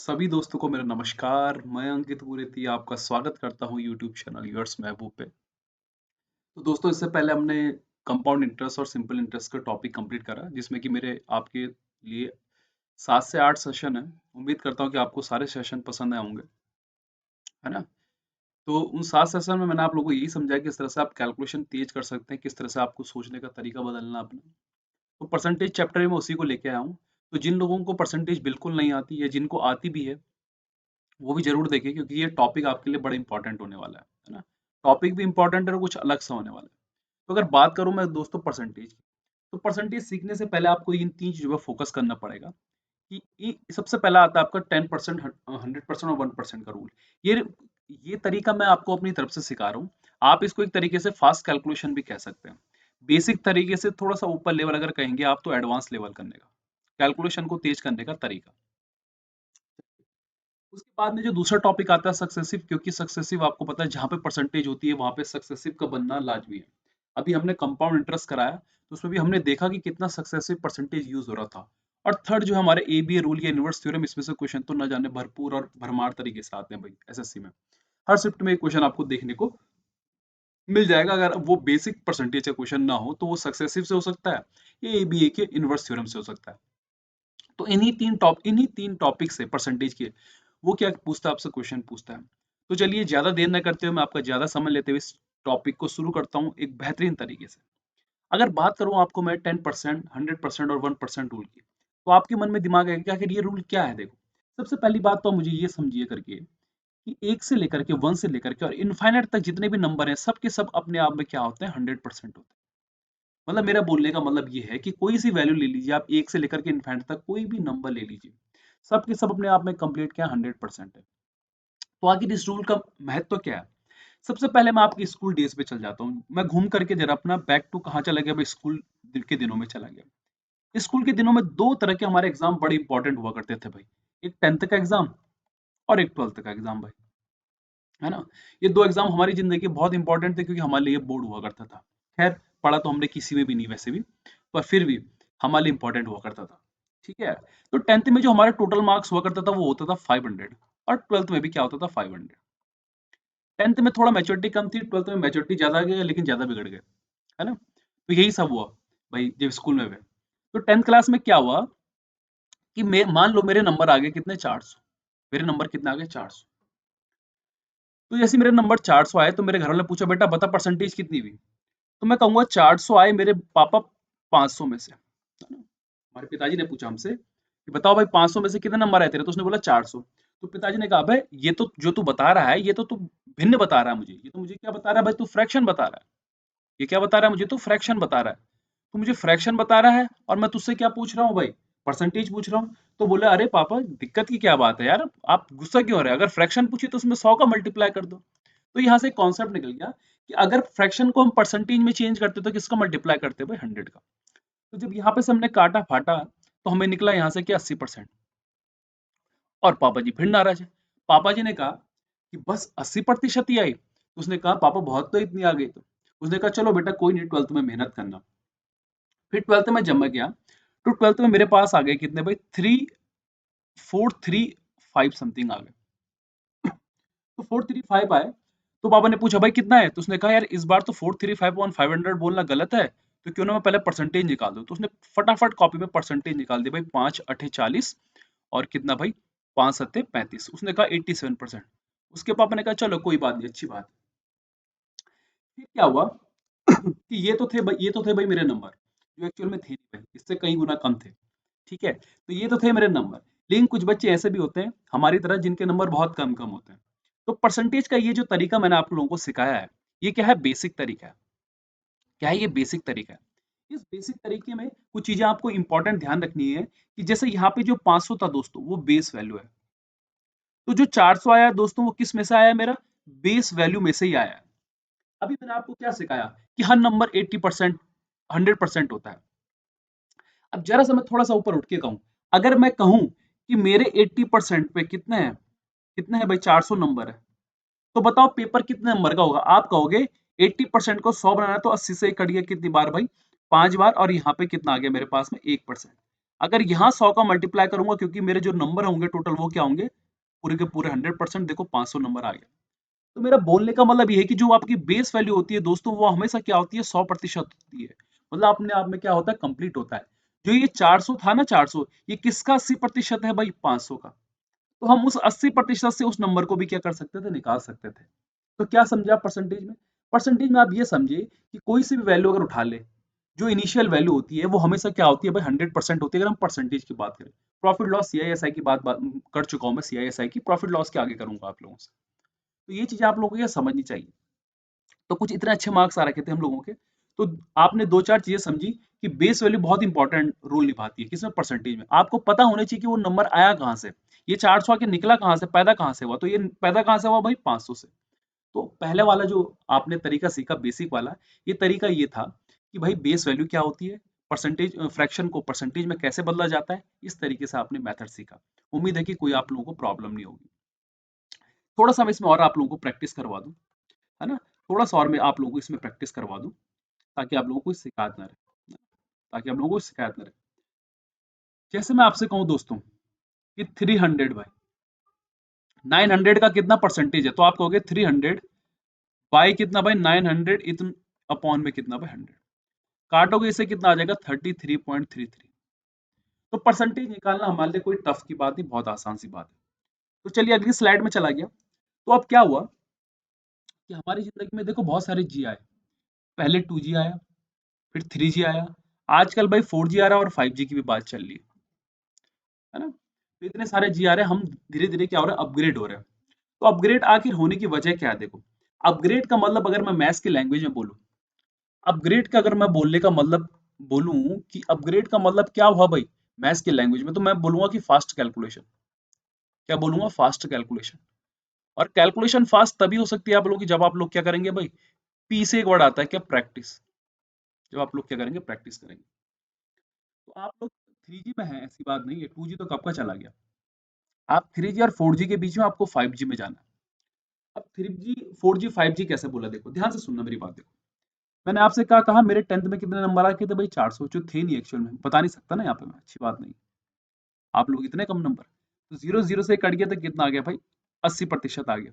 सभी दोस्तों को मेरा नमस्कार। मैं अंकित गुरेती आपका स्वागत करता हूँ यूट्यूब चैनल योर्स महबूब पे। तो दोस्तों, इससे पहले हमने कंपाउंड इंटरेस्ट और सिंपल इंटरेस्ट का टॉपिक कंप्लीट करा, जिसमें कि मेरे आपके लिए 7 से 8 सेशन है। उम्मीद करता हूँ कि आपको सारे सेशन पसंद आए होंगे, है ना? तो उन 7 सेशन में मैंने आप लोगों को यही समझाया कि किस तरह से आप कैलकुलेशन तेज कर सकते हैं, किस तरह से आपको सोचने का तरीका बदलना अपना। तो परसेंटेज चैप्टर में मैं उसी को लेके आया हूँ। तो जिन लोगों को परसेंटेज बिल्कुल नहीं आती या जिनको आती भी है, वो भी ज़रूर देखें, क्योंकि ये टॉपिक आपके लिए बड़ा इंपॉर्टेंट होने वाला है ना? टॉपिक भी इंपॉर्टेंट है और कुछ अलग सा होने वाला है। तो अगर बात करूँ मैं दोस्तों परसेंटेज की, तो परसेंटेज सीखने से पहले आपको इन 3 चीज़ों पे फोकस करना पड़ेगा कि सबसे पहला आता है आपका 10%, 100% और 1% का रूल। ये ये तरीका मैं आपको अपनी तरफ से सिखा रहा हूँ। आप इसको एक तरीके से फास्ट कैलकुलेशन भी कह सकते हैं। बेसिक तरीके से थोड़ा सा ऊपर लेवल अगर कहेंगे आप, तो एडवांस लेवल करने का, कैलकुलेशन को तेज करने का तरीका। उसके बाद में जो दूसरा टॉपिक आता है सक्सेसिव, क्योंकि सक्सेसिव आपको पता है जहाँ पे परसेंटेज होती है वहां पे सक्सेसिव का बनना लाजमी है। अभी हमने कंपाउंड इंटरेस्ट कराया, तो उसमें भी हमने देखा कि कितना सक्सेसिव परसेंटेज यूज हो रहा था। और थर्ड जो हमारे एबीए रूल या इनवर्स थ्योरम, इसमें से क्वेश्चन तो न जाने भरपूर और भरमार तरीके से आते हैं भाई एसएससी में। हर शिफ्ट में एक क्वेश्चन आपको देखने को मिल जाएगा। अगर वो बेसिक परसेंटेज का क्वेश्चन ना हो तो वो सक्सेसिव से हो सकता है या एबीए के इनवर्स थ्योरम से हो सकता है। तो इन्हीं तीन टॉपिक से परसेंटेज के वो क्या पूछता है आपसे, क्वेश्चन पूछता है। तो चलिए ज्यादा देर न करते हुए मैं आपका ज्यादा समय लेते हुए इस टॉपिक को शुरू करता हूँ एक बेहतरीन तरीके से। अगर बात करूँ आपको मैं 10%, 100% और 1% रूल की, तो आपके मन में दिमाग आएगा कि आखिर ये रूल क्या है। देखो, सबसे पहली बात तो मुझे ये समझिए करके कि एक से लेकर के, वन से लेकर के और इनफाइनाइट तक जितने भी नंबर हैं, सब के सब अपने आप में क्या होते हैं, 100% होते हैं। मतलब मेरा बोलने का मतलब ये है कि कोई सी वैल्यू ले लीजिए आप, एक से लेकर के इनफाइनाइट तक कोई भी नंबर ले लीजिए, सब के सब अपने आप में कंप्लीट क्या 100% है। तो आखिर इस रूल का महत्व क्या है? सबसे पहले मैं आपकी स्कूल डेज पे चल जाता हूँ। मैं घूम करके जरा अपना बैक टू कहाँ चला गया, मैं स्कूल के दिनों में चला गया। स्कूल के दिनों में दो तरह के हमारे एग्जाम बड़े इंपॉर्टेंट हुआ करते थे भाई। एक 10th का एग्जाम और एक 12th का एग्जाम भाई, है ना? ये दो एग्जाम हमारी जिंदगी के बहुत इंपॉर्टेंट थे, क्योंकि हमारे लिए बोर्ड हुआ करता था। खैर, पढ़ा तो हमने किसी में भी नहीं वैसे भी, पर फिर भी हमारे लिए इंपॉर्टेंट हुआ करता था। ठीक है? तो 10th में जो हमारे टोटल मार्क्स हुआ करता था वो होता था 500, और 12th में भी क्या होता था 500। 10th में थोड़ा मैच्योरिटी कम थी, 12th में मैच्योरिटी ज्यादा आ गई, लेकिन ज्यादा बिगड़ गए, है ना? तो यही सब हुआ भाई जब स्कूल में हुए। तो 10th क्लास में क्या हुआ कि मान लो मेरे नंबर आ गए कितने, 400। मेरे नंबर कितने आ गए, 400। तो जैसे मेरे नंबर 400 आए, तो मेरे घर वालों ने पूछा, बेटा बता परसेंटेज कितनी हुई? तो मैं कहूंगा 400 आए मेरे पापा 500 में से, है ना? हमारे पिताजी ने पूछा हमसे कि बताओ भाई 500 में से कितने नंबर आए तेरे, तो उसने बोला 400। तो पिताजी ने कहा, भाई ये तो जो तू बता रहा है, ये तो तू भिन्न बता रहा है मुझे, ये तो मुझे क्या बता रहा है भाई, तू फ्रैक्शन बता रहा है। ये क्या बता रहा है मुझे, तू फ्रैक्शन बता रहा है। तू मुझे फ्रैक्शन बता रहा है और मैं तुझसे क्या पूछ रहा हूँ भाई, परसेंटेज पूछ रहा हूँ। तो बोला, अरे पापा दिक्कत की क्या बात है यार, आप गुस्सा क्यों हो रहे हैं, अगर फ्रैक्शन पूछी तो उसमें 100 का मल्टीप्लाई कर दो। तो यहाँ से कॉन्सेप्ट निकल गया कि अगर फ्रैक्शन को हम परसेंटेज में चेंज करते तो किसका मल्टीप्लाई करते भाई, 100 का। तो जब यहाँ पे से हमने काटा फाटा, तो हमें निकला यहाँ से क्या 80%। और पापा जी फिर नाराज है। पापा जी ने कहा कि बस 80% ही आई? तो उसने कहा, पापा बहुत तो इतनी आ गई। तो उसने कहा, चलो बेटा कोई नहीं, 12th में मेहनत करना। फिर 12th में जब मैं गया, तो 12th में मेरे पास आ गए कितने भाई, 3435 समथिंग आ गए। तो 435 आए। तो पापा ने पूछा, भाई कितना है? तो उसने कहा, यार इस बार तो 435 और 500 बोलना गलत है, तो क्यों ना मैं पहले परसेंटेज निकाल दूं। तो उसने फटाफट कॉपी में परसेंटेज निकाल दी भाई, 5 अठे 40 और कितना भाई, 5 सत्ते 35। उसने कहा 87%। उसके पापा ने कहा, चलो कोई बात नहीं, अच्छी बात। फिर क्या हुआ कि ये तो थे भाई मेरे नंबर, जो एक्चुअल में थे नहीं भाई, इससे कई गुना कम थे। ठीक है? तो ये तो थे मेरे नंबर। लेकिन कुछ बच्चे ऐसे भी होते हैं हमारी तरह, जिनके नंबर बहुत कम कम होते हैं। तो परसेंटेज का ये जो तरीका मैंने आप लोगों को सिखाया है, ये क्या है, बेसिक तरीका है। क्या है ये, बेसिक तरीका है। इस बेसिक तरीके में कुछ चीजें आपको इंपॉर्टेंट ध्यान रखनी है, कि जैसे यहाँ पे जो 500 था दोस्तों, वो बेस वैल्यू है। तो जो 400 आया है दोस्तों, वो किस में से आया है, मेरा बेस वैल्यू में से ही आया है। अभी मैंने आपको क्या सिखाया कि हर नंबर 80%, 100% होता है। अब जरा सा मैं थोड़ा सा ऊपर उठ के कहूं, अगर मैं कहूं कि मेरे 80% पे कितने हैं, कितने हैं भाई, 400 नंबर है, तो बताओ पेपर कितने नंबर का होगा? आप कहोगे 80% को 100 बनाना है, तो 80 से कट गया कितनी बार भाई, 5 बार, और यहाँ पे कितना आ गया मेरे पास में, 1%। अगर यहाँ 100 का मल्टीप्लाई करूंगा, क्योंकि मेरे जो नंबर होंगे टोटल वो क्या होंगे, पूरे के पूरे 100%, देखो 500 नंबर आ गया। तो मेरा बोलने का मतलब ये है कि जो आपकी बेस वैल्यू होती है दोस्तों, वो हमेशा क्या होती है, 100% होती है। मतलब अपने आप में क्या होता है, कंप्लीट होता है। जो ये 400 था ना, 400, ये किसका 80% है भाई, 500 का। तो हम उस 80% से उस नंबर को भी क्या कर सकते थे, निकाल सकते थे। तो क्या समझे आप परसेंटेज में? परसेंटेज में आप ये समझे कि कोई सी भी वैल्यू अगर उठा ले, जो इनिशियल वैल्यू होती है वो हमेशा क्या होती है भाई, 100% होती है। अगर हम परसेंटेज की बात करें, प्रॉफिट लॉस सीआईएसआई की बात कर चुका हूं मैं, सीआईएसआई की प्रॉफिट लॉस के आगे करूंगा आप लोगों से। तो ये चीजें आप लोगों को ये समझनी चाहिए। तो कुछ इतने अच्छे मार्क्स आ रखे थे हम लोगों के, तो आपने दो चार चीजें समझी कि बेस वैल्यू बहुत इंपॉर्टेंट रोल निभाती है किसमें, परसेंटेज में। आपको पता होना चाहिए कि वो नंबर आया कहाँ से, ये 400 आके निकला कहाँ से, पैदा कहाँ से हुआ। तो ये पैदा कहाँ से हुआ भाई, 500 से। तो पहले वाला जो आपने तरीका सीखा, बेसिक वाला, ये तरीका ये था कि भाई बेस वैल्यू क्या होती है, परसेंटेज फ्रैक्शन को परसेंटेज में कैसे बदला जाता है, इस तरीके से आपने मेथड सीखा। उम्मीद है कि कोई आप लोगों को प्रॉब्लम नहीं होगी। थोड़ा सा मैं इसमें और आप लोगों को प्रैक्टिस करवा दूं, है ना, थोड़ा सा और मैं आप लोगों को इसमें प्रैक्टिस करवा दूं, ताकि आप लोगों को शिकायत ना रहे, ताकि आप लोगों को शिकायत ना रहे। जैसे मैं आपसे कहूं दोस्तों कि 300 भाई, 900 का कितना परसेंटेज है, तो आप कहोगे 300 बाई कितना भाई, 900 इतन अपॉन में कितना भाई, 100। काटोगे इसे कितना आ जाएगा, 33.33। तो परसेंटेज निकालना हमारे लिए कोई टफ की बात नहीं, बहुत आसान सी बात है। तो चलिए अगली स्लाइड में चला गया। तो अब क्या हुआ कि हमारी जिंदगी में देखो बहुत सारे जी आए। पहले 2G आया, फिर 3G आया, आजकल भाई 4G आ रहा है और 5G की भी बात चल रही है ना। तो इतने सारे जी आ रहे हैं, हम धीरे धीरे क्या हो रहा है, अपग्रेड हो रहे हैं। तो अपग्रेड आखिर होने की वजह क्या है, देखो अपग्रेड का मतलब अगर मैं मैथ्स की लैंग्वेज में बोलूं, अपग्रेड का अगर मैं बोलने का मतलब बोलूं कि अपग्रेड का मतलब क्या हुआ भाई मैथ्स की लैंग्वेज में, तो मैं बोलूंगा कि फास्ट कैलकुलेशन। क्या बोलूंगा, फास्ट कैलकुलेशन। और कैलकुलेशन फास्ट तभी हो सकती है आप लोगों की, जब आप लोग क्या करेंगे भाई, पी से एक वर्ड आता है क्या, प्रैक्टिस। जब आप लोग क्या करेंगे, प्रैक्टिस करेंगे। तो आप लोग 3G में हैं ऐसी बात नहीं है, 2G तो कब का चला गया। आप 3G और 4G के बीच में आपको 5G में जाना है। अब 3G 4G 5G कैसे बोला, देखो ध्यान से सुनना मेरी बात। देखो मैंने आपसे कहा मेरे 10th में कितने नंबर आए थे भाई, 400, जो थे नहीं एक्चुअल में, बता नहीं सकता ना यहाँ पे मैं, अच्छी बात नहीं। आप लोग इतने कम नंबर, तो 0 0 से कट गया तो कितना आ गया भाई, 80% आ गया।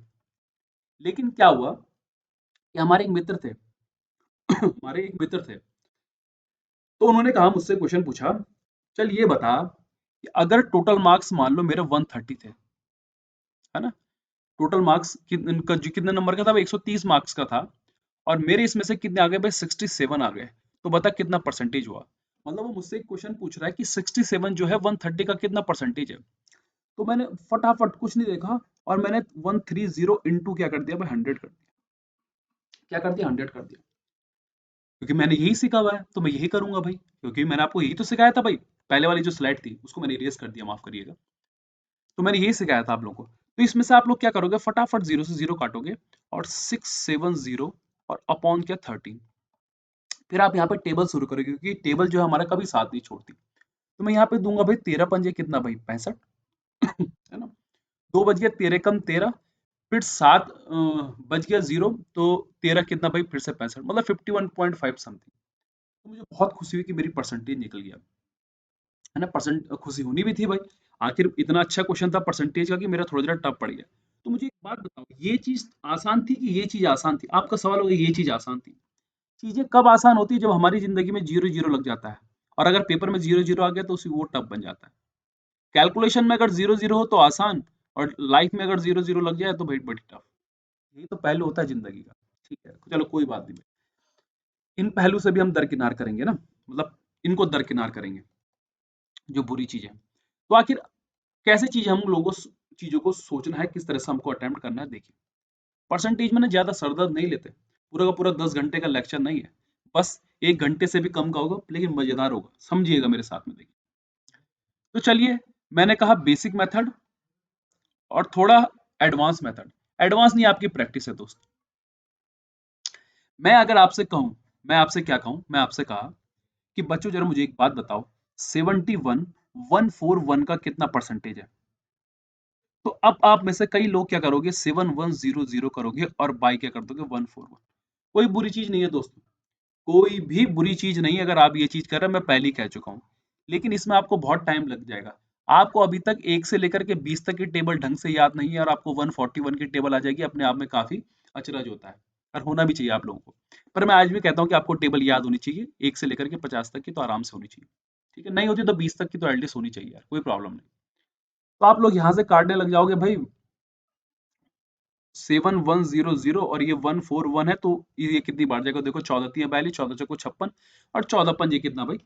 लेकिन क्या हुआ कि हमारे एक मित्र थे हमारे एक मित्र थे, तो उन्होंने कहा मुझसे, क्वेश्चन पूछा, चल ये बता कि अगर टोटल मार्क्स मान लो मेरे 130 थे, है ना, टोटल मार्क्स कितने नंबर का था, 130 मार्क्स का था, और मेरे इसमें से कितने आ गए भाई, 67 आ गए। तो बता कितना परसेंटेज हुआ। मतलब वो मुझसे एक क्वेश्चन पूछ रहा है कि 67 जो है 130 का कितना परसेंटेज है। तो मैंने फटाफट कुछ नहीं देखा, और मैंने 130 इंटू क्या कर दिया भाई, 100 कर दिया। क्या कर दिया, 100 कर दिया। क्योंकि मैंने यही सीखा हुआ है, तो मैं यही करूंगा भाई, क्योंकि मैंने आपको यही तो सिखाया था भाई। पहले वाली जो स्लाइड थी उसको मैंने इरेज कर दिया, माफ करिएगा। तो मैंने यही सिखाया था आप लोगों को। तो इसमें से आप लोग क्या करोगे, फटाफट 0 से 0 काटोगे, और 670 और अपॉन क्या, 13। फिर आप यहाँ पे टेबल शुरू करोगे, क्योंकि टेबल जो है हमारा कभी साथ नहीं छोड़ती। तो मैं यहाँ पे दूंगा भाई 13 पंजे कितना भाई, 65 है ना। 2 बज गया, 13 कम 13, फिर 7 बज गया 0, तो 13 कितना भाई, फिर से 65, मतलब 51.5 समथिंग। तो मुझे बहुत खुशी हुई कि मेरी परसेंटेज निकल गया, है ना। परसेंट खुशी होनी भी थी भाई, आखिर इतना अच्छा क्वेश्चन था परसेंटेज का कि मेरा थोड़ा जरा टफ पड़ गया। तो मुझे एक बात बताओ, ये चीज आसान थी कि ये चीज आसान थी, आपका सवाल होगा ये चीज आसान थी। चीजें कब आसान होती है, जब हमारी जिंदगी में 0 0 लग जाता है, और अगर पेपर में 0 0 आ गया तो उसी वो टफ बन जाता है। कैलकुलेशन में अगर 0 0 हो तो आसान, और लाइफ में अगर 0 0 लग जाए तो भाई बड़ी टफ। यही तो पहलू होता है जिंदगी का। ठीक है, चलो कोई बात नहीं। इन पहलू से भी हम दरकिनार करेंगे ना, मतलब इनको दरकिनार करेंगे, जो बुरी चीजें। तो आखिर कैसे चीज हम लोगों को चीजों को सोचना है, किस तरह से हमको अटेम्प्ट करना है, देखिए परसेंटेज में ना ज्यादा सरदर्द नहीं लेते, पूरा का पूरा 10 घंटे का लेक्चर नहीं है, बस 1 घंटे से भी कम का होगा, लेकिन मजेदार होगा, समझिएगा मेरे साथ में, देखिए। तो चलिए, मैंने कहा बेसिक मेथड और थोड़ा एडवांस मेथड। एडवांस नहीं, आपकी प्रैक्टिस है दोस्त। मैं अगर आपसे कहूं, मैं आपसे क्या कहूं, मैं आपसे कहा कि बच्चों जरा मुझे एक बात बताओ, 71 141 का कितना परसेंटेज है। तो अब आप में से कई लोग क्या करोगे, 7100 करोगे, और बाई क्या कर दोगे, 141। कोई बुरी चीज नहीं है दोस्तों, कोई भी बुरी चीज नहीं है अगर आप ये चीज कर रहे हैं, मैं पहले ही कह चुका हूं। लेकिन इसमें आपको बहुत टाइम लग जाएगा। आपको अभी तक 1 से लेकर के 20 तक की टेबल ढंग से याद नहीं है और आपको 141 की टेबल आ जाएगी, अपने आप में काफ़ी अचरज होता है और होना भी चाहिए आप लोगों को। पर मैं आज भी कहता हूँ कि आपको टेबल याद होनी चाहिए 1 से लेकर के 50 तक की, तो आराम से होनी चाहिए। ठीक है, नहीं होती तो 20 तक की तो एटलीस्ट होनी चाहिए यार, कोई प्रॉब्लम नहीं। तो आप लोग यहाँ से काटने लग जाओगे भाई 7110 और ये 141 है, तो ये कितनी बार जाएगा देखो, 14 तियां 42, 14 चौको 56 और 14 पंजे कितना भाई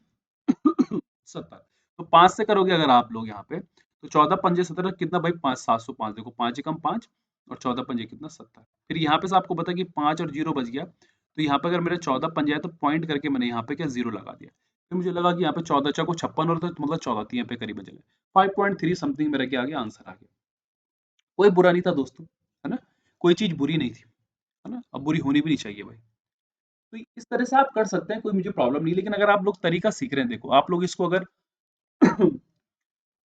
70। तो 5 से करोगे अगर आप लोग यहाँ पे, तो 14 पंजे 17 कितना भाई 5 705, देखो 5 एकम 5 और 14 पंजे कितना 70। फिर यहाँ पे से आपको पता है कि 5 और 0 बच गया, तो यहाँ पे अगर मेरे 14 पंजे आए तो पॉइंट करके मैंने यहाँ पे क्या 0 लगा दिया। फिर मुझे लगा कि यहाँ पे 14 चौको 56 और, तो मतलब 14 तियां पे करीब चले 5.3 समथिंग मेरा क्या आ गया, आंसर आ गया। कोई बुरा नहीं था दोस्तों, है ना, कोई चीज बुरी नहीं थी, है ना, अब बुरी होनी भी नहीं चाहिए भाई। तो इस तरह से आप कर सकते हैं, कोई मुझे प्रॉब्लम नहीं, लेकिन अगर आप लोग तरीका सीख रहे हैं, देखो आप लोग इसको अगर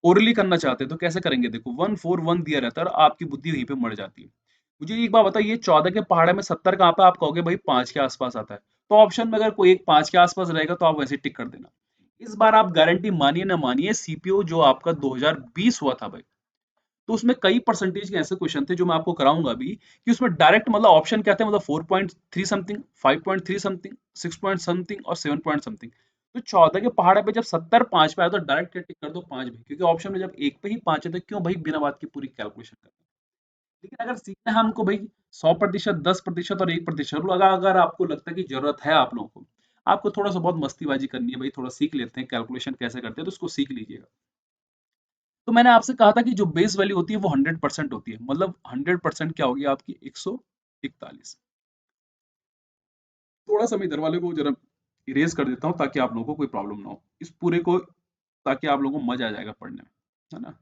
ओरली करना चाहते हैं तो कैसे करेंगे, देखो 141 दिया रहता है और आपकी बुद्धि वहीं पे मर जाती है। मुझे एक बात बताइए, 14 के पहाड़े में 70 कहाँ पे, आप कहोगे भाई 5 के आसपास आता है, तो ऑप्शन में अगर कोई एक 5 के आसपास रहेगा तो आप वैसे टिक कर देना। इस बार आप गारंटी मानिए ना मानिए, सीपीओ जो आपका 2020 हुआ था भाई, तो उसमें कई परसेंटेज के ऐसे क्वेश्चन थे जो मैं आपको कराऊंगा अभी, कि उसमें डायरेक्ट मतलब ऑप्शन क्या थे, मतलब 4.3 समथिंग, 5.3 समथिंग, 6 पॉइंट समथिंग और 7 पॉइंट समथिंग। तो 14 के पहाड़े पे जब 70 5 पे आया तो डायरेक्ट टिक कर दो 5 भी, क्योंकि ऑप्शन में जब एक पे ही 5 है तो क्यों भाई बिना बात की पूरी कैलकुलेशन करना। लेकिन अगर सीखना है हमको भाई 100%, 10% और 1%, अगर अगर आपको लगता है कि जरूरत है आप लोगों को, आपको थोड़ा सा बहुत मस्तीबाजी करनी है भाई, थोड़ा सीख लेते हैं कैलकुलेशन कैसे करते हैं, तो उसको सीख लीजिएगा। तो मैंने आपसे कहा था कि जो बेस वैल्यू होती है वो 100% होती है, मतलब 100% क्या होगी आपकी 141। थोड़ा सा मैं इधर वाले को जरा इरेज कर देता हूँ ताकि आप लोगों को कोई प्रॉब्लम ना हो इस पूरे को, ताकि आप लोगों को मजा आ जाएगा पढ़ने में, है ना।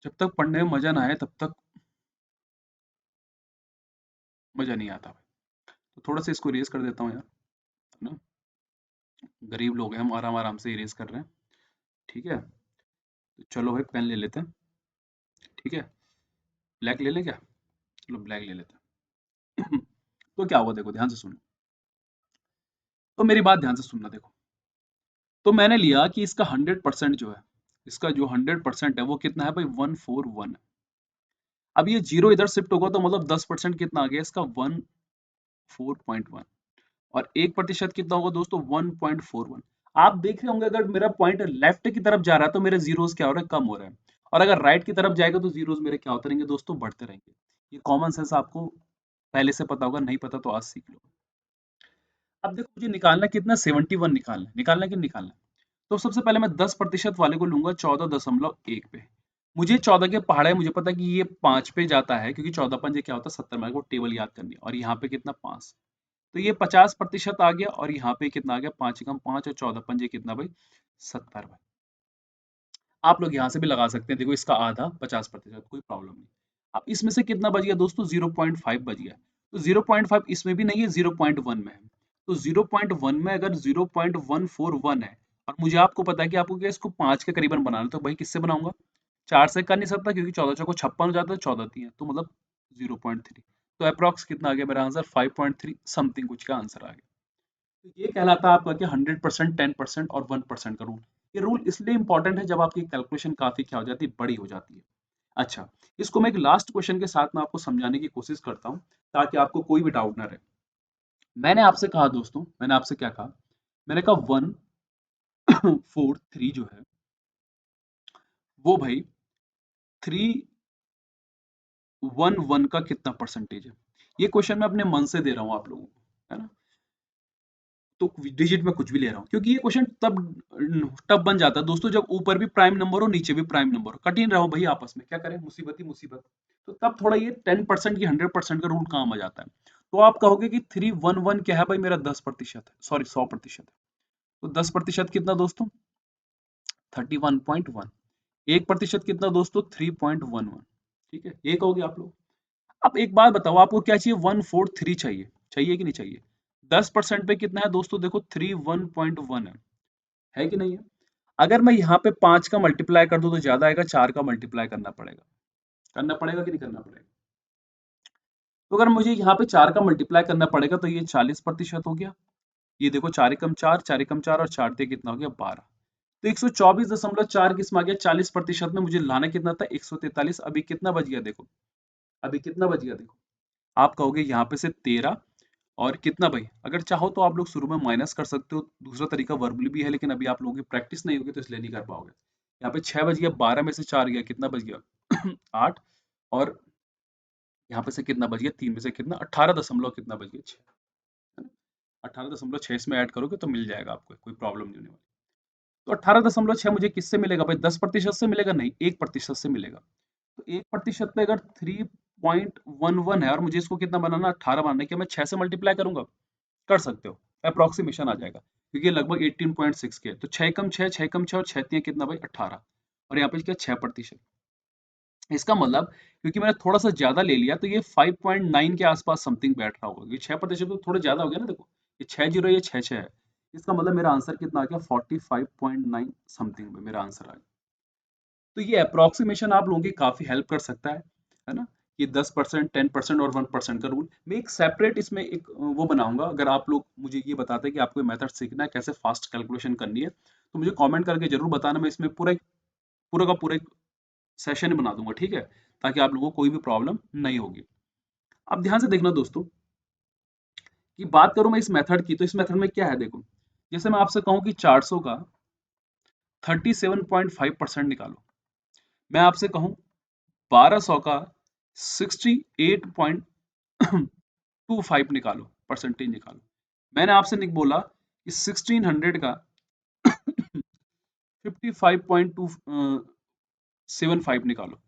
जब तक पढ़ने में मजा ना आए तब तक मजा नहीं आता। तो थोड़ा सा इसको इरेज कर देता हूँ यार, है ना, गरीब लोग हैं हम, आराम आराम से इरेज कर रहे हैं। ठीक है, तो चलो भाई पेन ले लेते हैं। ठीक है, ब्लैक ले लें क्या, चलो ब्लैक ले लेते हैं। तो क्या हुआ देखो ध्यान से सुनो, तो मेरी बात ध्यान से सुनना देखो। तो मैंने लिया कि इसका 100% जो है, इसका जो 100% है वो कितना है भाई 141 है। अब ये जीरो इधर शिफ्ट होगा तो मतलब 10% कितना आ गया इसका 14.1, और 1% कितना होगा दोस्तों 1.41। आप देख रहे होंगे अगर मेरा पॉइंट लेफ्ट की तरफ जा रहा है तो मेरे जीरोस क्या हो रहा है, कम हो रहा है, और अगर राइट की तरफ जाएगा तो जीरोस मेरे क्या होते रहेंगे दोस्तों, बढ़ते रहेंगे। ये कॉमन सेंस आपको पहले से पता होगा, नहीं पता तो आज सीख लो। अब देखो मुझे निकालना कितना, 71 निकालना है, निकालना कि नहीं निकालना है? तो सबसे पहले मैं 10% वाले को लूंगा 14.1 पे। मुझे 14 के पहाड़े, मुझे पता है कि ये 5 पे जाता है, क्योंकि 14 पंजे क्या होता है 70, मेरे को टेबल याद करनी है, और यहाँ पे कितना 5, तो ये 50% आ गया, और यहाँ पे कितना आ गया 5 एकम 5 और 14 पंजे कितना भाई 70 भाई। आप लोग यहाँ से भी लगा सकते हैं, देखो इसका आधा 50%, कोई प्रॉब्लम नहीं। अब इसमें से कितना बच गया दोस्तों 0.5 बच गया, तो 0.5 इसमें भी नहीं है, 0.1 में है। तो 0.1 में अगर 0.141 है, और मुझे आपको पता है कि आपको क्या इसको 5 के करीबन बनाना है, तो भाई किससे बनाऊंगा, 4 से कर नहीं सकता, क्योंकि 14 चौको 56 हो जाता है, 14 तीन तो मतलब 0.3। तो अप्रॉक्स कितना आ गया मेरा आंसर 5.3 समथिंग कुछ का आंसर आ गया। तो ये कहलाता है आपका कि 100%, 10% और 1% का रूल। ये रूल इसलिए इंपॉर्टेंट है जब आपकी कैलकुलेशन काफी क्या हो जाती है, बड़ी हो जाती है। अच्छा, इसको मैं एक लास्ट क्वेश्चन के साथ में आपको समझाने की कोशिश करता हूँ, ताकि आपको कोई भी डाउट ना रहे। मैंने आपसे कहा दोस्तों, मैंने आपसे क्या कहा, मैंने कहा 143 जो है वो भाई 311 का कितना परसेंटेज है। ये क्वेश्चन मैं अपने मन से दे रहा हूँ आप लोगों को, है ना, तो डिजिट में कुछ भी ले रहा हूँ, क्योंकि ये क्वेश्चन तब तब बन जाता है दोस्तों जब ऊपर भी प्राइम नंबर हो नीचे भी प्राइम नंबर हो, कठिन रहो भाई आपस में, क्या करें, मुसीबत ही मुसीबत। तो तब थोड़ा ये 10% की 100% का रूल काम आ जाता है। तो आप कहोगे कि 311 क्या है भाई, मेरा 10% है, सॉरी 100% है। तो 10% कितना दोस्तों 31.1, 1% कितना दोस्तों 3.11। ठीक है, ये कहोगे आप लोग। अब एक बात बताओ, आपको क्या चाहिए, 143 चाहिए, चाहिए कि नहीं चाहिए। 10% पे कितना है दोस्तों, देखो 31.1 है कि नहीं है। अगर मैं यहाँ पे 5 का मल्टीप्लाई कर दूं तो ज्यादा आएगा, 4 का मल्टीप्लाई करना पड़ेगा कि नहीं करना पड़ेगा। तो अगर मुझे यहाँ पे 4 का मल्टीप्लाई करना पड़ेगा तो ये 40% हो गया। ये देखो 4 एकम 4, 4 एकम 4 और 4 ते कितना हो गया 12। तो 124.4 किस में आ गया, 40% में मुझे लाना कितना था 143। अभी कितना बच गया देखो, अभी कितना बच गया देखो, आप कहोगे यहाँ पे से 13 और कितना भाई, अगर चाहो तो आप लोग शुरू में माइनस कर सकते हो, दूसरा तरीका वर्बली भी है, लेकिन अभी आप लोगों की प्रैक्टिस नहीं होगी तो इसलिए नहीं कर पाओगे। यहाँ पे 6 बज गया, 12 में से 4 गया, कितना बच गया 8, और यहाँ पे से कितना बच गया, 3 में से कितना 18 दशमलव कितना बच गया 6, है ना। 18.6 इसमें ऐड करोगे तो मिल जाएगा आपको, कोई प्रॉब्लम नहीं होने वाली। तो 18.6 मुझे किससे मिलेगा भाई, 10% से मिलेगा नहीं, 1% से मिलेगा। तो 1% पे अगर 3.11 है और मुझे इसको कितना बनाना 18 बनाना है, क्या मैं 6 से मल्टीप्लाई करूंगा, कर सकते हो, अप्रोक्सीमेशन आ जाएगा, क्योंकि ये लगभग 18.6 के है। तो 6 कम 6, 6 कम 6 और 6 तियां कितना भाई 18, और यहाँ पे क्या 6%। इसका मतलब क्योंकि मैंने थोड़ा सा ज्यादा ले लिया तो ये 5.9 के आसपास समथिंग बैठ रहा होगा, ये 6% तो थोड़ा ज्यादा हो गया ना, देखो ये 6 जीरो, ये 6 6 है, इसका मतलब मेरा आंसर कितना आ गया 45.9 समथिंग में मेरा आंसर आ गया। तो ये अप्रोक्सीमेशन आप लोगों की काफी हेल्प कर सकता है ना। ये 10%, 10% और 1% का रूल, मैं एक सेपरेट इसमें एक वो बनाऊंगा, अगर आप लोग मुझे ये बताते हैं कि आपको मेथड सीखना है कैसे फास्ट कैलकुलेशन करनी है, तो मुझे कमेंट करके जरूर बताना, मैं इसमें पूरा का पूरा एक सेशन बना दूंगा, ठीक है, ताकि आप लोगों को कोई भी प्रॉब्लम नहीं होगी। अब ध्यान से देखना दोस्तों, कि बात करूं मैं इस मेथड की, तो इस मेथड में क्या है देखो, जैसे मैं आपसे कहूं कि 400 का 37.5% निकालो, मैं आपसे कहूं 1200 का 68.25 निकालो, परसेंटेज निकालो, मैंने आपसे बोला कि 1600 का 55.275 निकालो।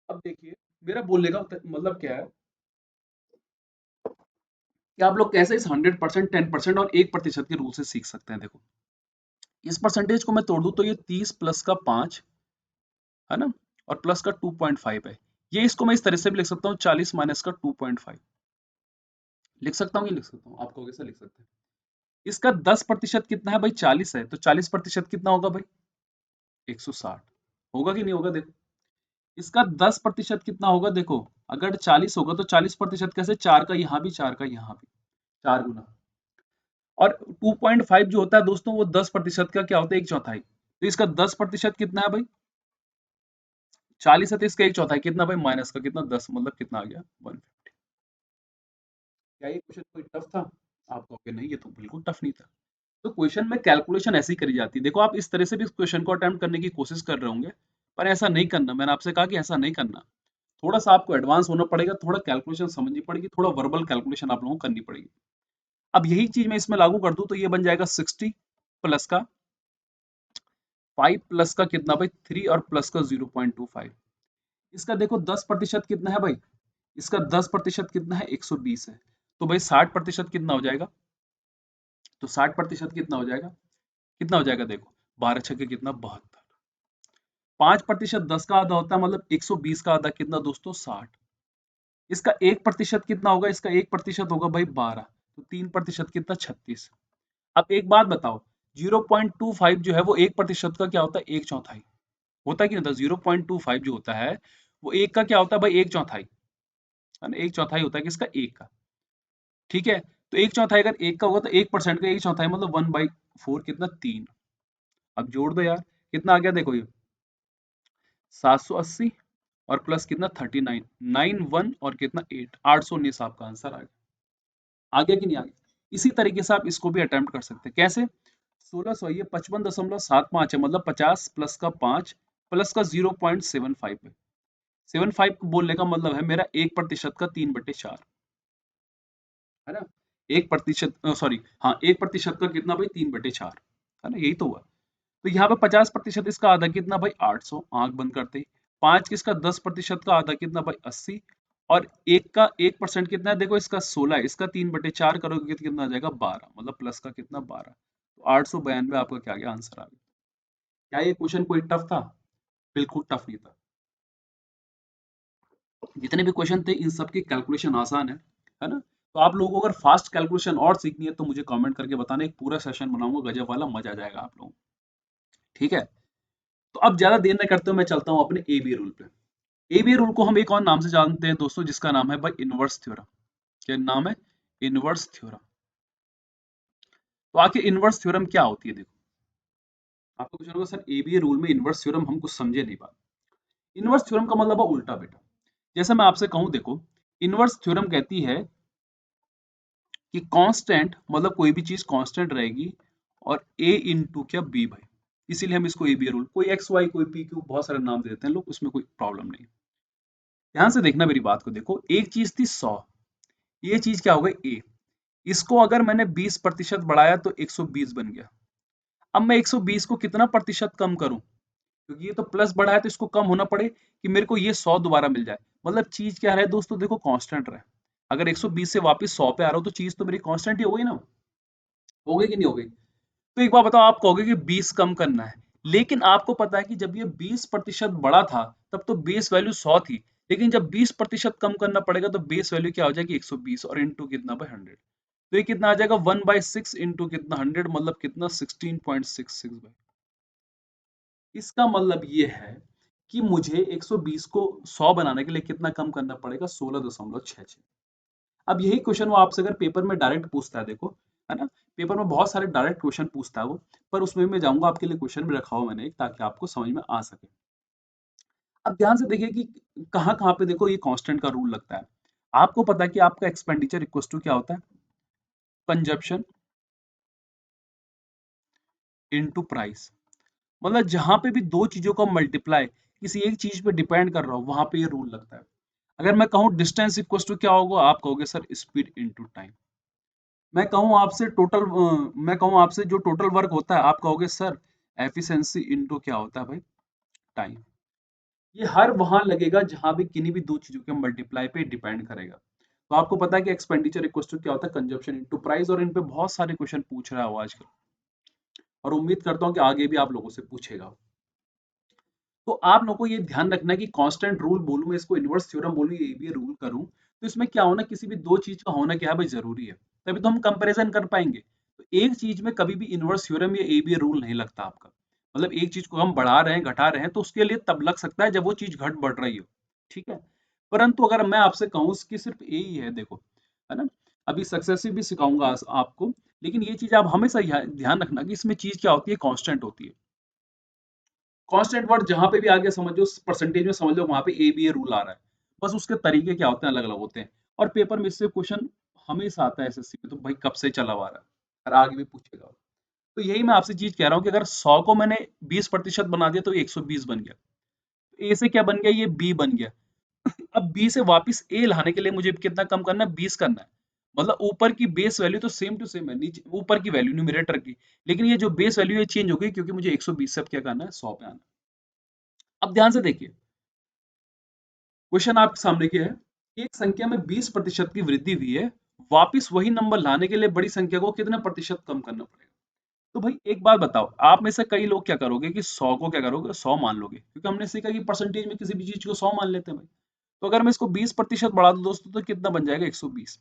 अब देखिए, मेरा बोलने का मतलब क्या है कि आप लोग कैसे इस 100%, 10% और 1% के रूल से सीख सकते हैं। देखो, इस परसेंटेज को मैं तोड़ दूं तो ये 30 प्लस का 5 है ना, और प्लस का 2.5 है, ये इसको मैं इस तरह से भी लिख सकता हूँ 40 माइनस का 2.5, लिख सकता हूँ, ये लिख सकता हूँ, आपको कैसे लिख सकते हैं। इसका 10% कितना है भाई, 40 है, तो 40% कितना होगा भाई 160, होगा कि नहीं होगा देखो। इसका 10% कितना होगा देखो, अगर 40 होगा तो 40% कैसे, 4 का यहाँ भी, 4 का यहाँ भी, 4 गुना, और 2.5 जो होता है दोस्तों वो 10% का क्या होता है, एक चौथाई, तो इसका 10% कितना है भाई 40 है, तो इसका एक चौथाई कितना भाई माइनस का कितना 10, मतलब कितना आ गया 150। क्या ये क्वेश्चन कोई टफ था, आप कहोगे नहीं ये तो बिल्कुल टफ नहीं था। तो क्वेश्चन में कैलकुलेशन ऐसी करी जाती है, देखो आप इस तरह से भी इस क्वेश्चन को अटेम्प्ट करने की कोशिश कर रहे होंगे, पर ऐसा नहीं करना, मैंने आपसे कहा कि ऐसा नहीं करना, थोड़ा सा आपको एडवांस होना पड़ेगा, थोड़ा कैलकुलेशन समझनी पड़ेगी, थोड़ा वर्बल कैलकुलेशन आप लोगों को करनी पड़ेगी। अब यही चीज मैं इसमें लागू कर दूं तो ये बन जाएगा 60 प्लस का 5 प्लस का कितना भाई 3 और प्लस का 0.25, इसका देखो 10% कितना है भाई, इसका 10% कितना है 120 है, तो भाई 60% कितना हो जाएगा, तो 60% कितना हो जाएगा, कितना हो जाएगा देखो, 12 छक्के कितना 72, 5% 10 का आधा होता है, मतलब 120 का आधा कितना दोस्तों 60, इसका 1% कितना होगा, इसका 1% होगा भाई 12, तो 3% कितना 36। अब एक बात बताओ, 0.25 जो है वो 1% का क्या होता है, एक चौथाई होता है कि नहीं होता, 0.25 जो होता है वो एक का क्या होता है भाई, एक चौथाई, है ना, एक चौथाई होता है किसका, एक का, ठीक है। तो एक चौथाई अगर एक का होगा तो 1% का एक चौथाई मतलब 1/4 कितना 3, अब जोड़ दो यार, कितना आ गया देखो ये 780 और प्लस कितना 39, 91 और कितना 8, 819 आपका आंसर आ गया, आ गया कि नहीं आ गया। इसी तरीके से आप इसको भी अटेम्प्ट कर सकते हैं, कैसे 1600 ये 55.75 है, मतलब 50 प्लस का 5 प्लस का 0.75 है, 75 बोलने का मतलब है मेरा 1% का 3/4, है ना, 1%, सॉरी हाँ 1% का कितना भाई 3/4, है ना, यही तो हुआ। तो यहाँ पे 50% इसका आधा कितना भाई 800, आंख बंद करते ही, 5 किसका 10% का आधा कितना भाई 80, और एक का 1% कितना है देखो इसका 16 है, इसका 3/4 करोगे तो कितना आ जाएगा 12, मतलब प्लस का कितना 12, तो 892 आपका क्या गया आंसर आ गया। क्या ये क्वेश्चन कोई टफ था, बिल्कुल टफ नहीं था, जितने भी क्वेश्चन थे इन सब की कैलकुलेशन आसान है ना। तो आप लोगों को अगर फास्ट कैलकुलेशन और सीखनी है तो मुझे कमेंट करके बताना, एक पूरा सेशन बनाऊंगा गजब वाला, मजा आ जाएगा आप लोगों को, ठीक है। तो अब ज्यादा देर न करते हुए मैं चलता हूँ अपने एबी रूल पे। एबी रूल को हम एक और नाम से जानते हैं दोस्तों, जिसका नाम है भाई इनवर्स थ्योरम। क्या नाम है, इनवर्स थ्योरम। तो आखिर इनवर्स थ्योरम क्या होती है? देखो, आपको कुछ होगा सर एबीए रूल में इनवर्स थ्योरम हम कुछ समझे नहीं बात। इनवर्स थ्योरम का मतलब है उल्टा बेटा। जैसे मैं आपसे कहूं, देखो, इनवर्स थ्योरम कहती है कि कांस्टेंट मतलब कोई भी चीज कांस्टेंट रहेगी और a इंटू क्या b भाई, इसीलिए हम इसको एबीए रूल, कोई एक्स वाई कोई पी क्यू बहुत सारे नाम दे देते हैं लोग, उसमें कोई प्रॉब्लम नहीं। ध्यान से देखना मेरी बात को, देखो एक चीज थी 100, ये चीज क्या हो गई a, इसको अगर मैंने 20% बढ़ाया तो 120 बन गया। अब मैं 120 को कितना प्रतिशत कम करूं, क्योंकि ये तो प्लस बढ़ा है तो इसको कम होना पड़े कि मेरे को ये 100 दोबारा मिल जाए। मतलब चीज क्या रहे दोस्तों, देखो कांस्टेंट रहे। अगर 120 से वापस 100 पे आ रहा हो तो चीज तो मेरी कांस्टेंट ही हो गई ना, हो गई कि नहीं हो गई? तो एक बार बताओ, आप कहोगे कि 20 कम करना है, लेकिन आपको पता है कि जब ये 20% बढ़ा था तब तो बेस वैल्यू 100 थी, लेकिन जब 20% कम करना पड़ेगा तो बेस वैल्यू क्या हो जाएगी 120 और इंटू कितना बाय 100। तो ये कितना आ जाएगा 1/6 इंटू कितना 100, मतलब कितना 16.66 बाई। इसका मतलब ये है कि मुझे 120 को 100 बनाने के लिए कितना कम करना पड़ेगा 16.66। अब यही क्वेश्चन वो आपसे अगर पेपर में डायरेक्ट पूछता है, देखो, है ना, पेपर में बहुत सारे डायरेक्ट क्वेश्चन पूछता है वो, पर उसमें मैं जाऊंगा, आपके लिए क्वेश्चन भी रखा हुआ मैंने एक, ताकि आपको समझ में आ सके। अब ध्यान से देखिए कि कहाँ कहाँ पे देखो ये कांस्टेंट का रूल लगता है। आपको पता है कि आपका एक्सपेंडिचर इक्वल टू क्या होता है, कंजप्शन इनटू प्राइस। मतलब जहां पे भी दो चीजों का मल्टीप्लाई किसी एक चीज पे डिपेंड कर रहा हो, वहां पे ये रूल लगता है। अगर मैं कहूँ डिस्टेंस इक्वल टू क्या होगा, आप कहोगे सर स्पीड इनटू टाइम। मैं कहूँ आपसे जो टोटल वर्क होता है, आप कहोगे सर एफिशिएंसी इनटू क्या होता है भाई, टाइम। ये हर वहां लगेगा जहां भी किन्हीं भी दो चीजों के मल्टीप्लाई पे डिपेंड करेगा। तो आपको पता है कि एक्सपेंडिचर इक्वल टू क्या होता है, कंजप्शन इनटू प्राइस, और इन पे बहुत सारे क्वेश्चन पूछ रहा हो आजकल, और उम्मीद करता हूँ कि आगे भी आप लोगों से पूछेगा। तो आप लोगों को ये ध्यान रखना है कि कांस्टेंट रूल बोलूं मैं इसको, इनवर्स थ्योरम बोलूं, ये भी रूल करूं, तो इसमें क्या होना, किसी भी दो चीज का होना क्या है भाई, जरूरी है, तभी तो हम कंपैरिजन कर पाएंगे। तो एक चीज में कभी भी इनवर्स थ्योरम या एबीए रूल नहीं लगता आपका। मतलब एक चीज को हम बढ़ा रहे हैं घटा रहे हैं तो उसके लिए तब लग सकता है जब वो चीज घट बढ़ रही हो, ठीक है। परंतु अगर मैं आपसे कहूँ कि सिर्फ ए ही है, देखो, है ना, अभी सक्सेसिव भी सिखाऊंगा आपको, लेकिन ये चीज आप हमेशा ध्यान रखना कि इसमें चीज क्या होती है, कांस्टेंट होती है। कांस्टेंट वर्ड जहां पे भी आगे समझो, परसेंटेज में समझ लो, वहां पे ए बी ए रूल आ रहा है। बस उसके तरीके क्या होते हैं, अलग अलग होते हैं। और पेपर में इससे क्वेश्चन हमेशा आता है एसएससी में, तो भाई कब से चला हुआ रहा है, और आगे भी पूछेगा। तो यही मैं आपसे चीज कह रहा हूँ कि अगर 100 को मैंने 20% बना दिया तो 120 बन गया। ए से क्या बन गया, ये बी बन गया। अब बी से वापस ए लाने के लिए मुझे कितना कम करना है, 20 करना है। मतलब ऊपर की बेस वैल्यू तो सेम टू सेम है, नीचे ऊपर की वैल्यू न्यूमरेटर की, लेकिन ये जो बेस वैल्यू है चेंज हो गई, क्योंकि मुझे 120 से अब क्या करना है, 100 पे आना है। अब ध्यान से देखिए, क्वेश्चन आपके सामने क्या है, एक संख्या में 20% की वृद्धि हुई है, वापिस वही नंबर लाने के लिए बड़ी संख्या को कितने प्रतिशत कम करना पड़ेगा। तो भाई एक बात बताओ, आप में से कई लोग क्या करोगे कि 100 को क्या करोगे, 100 मान लोगे, क्योंकि हमने सीखा कि परसेंटेज में किसी भी चीज को 100 मान लेते हैं भाई। तो अगर मैं इसको 20% बढ़ा दूं दोस्तों, तो कितना बन जाएगा, 120।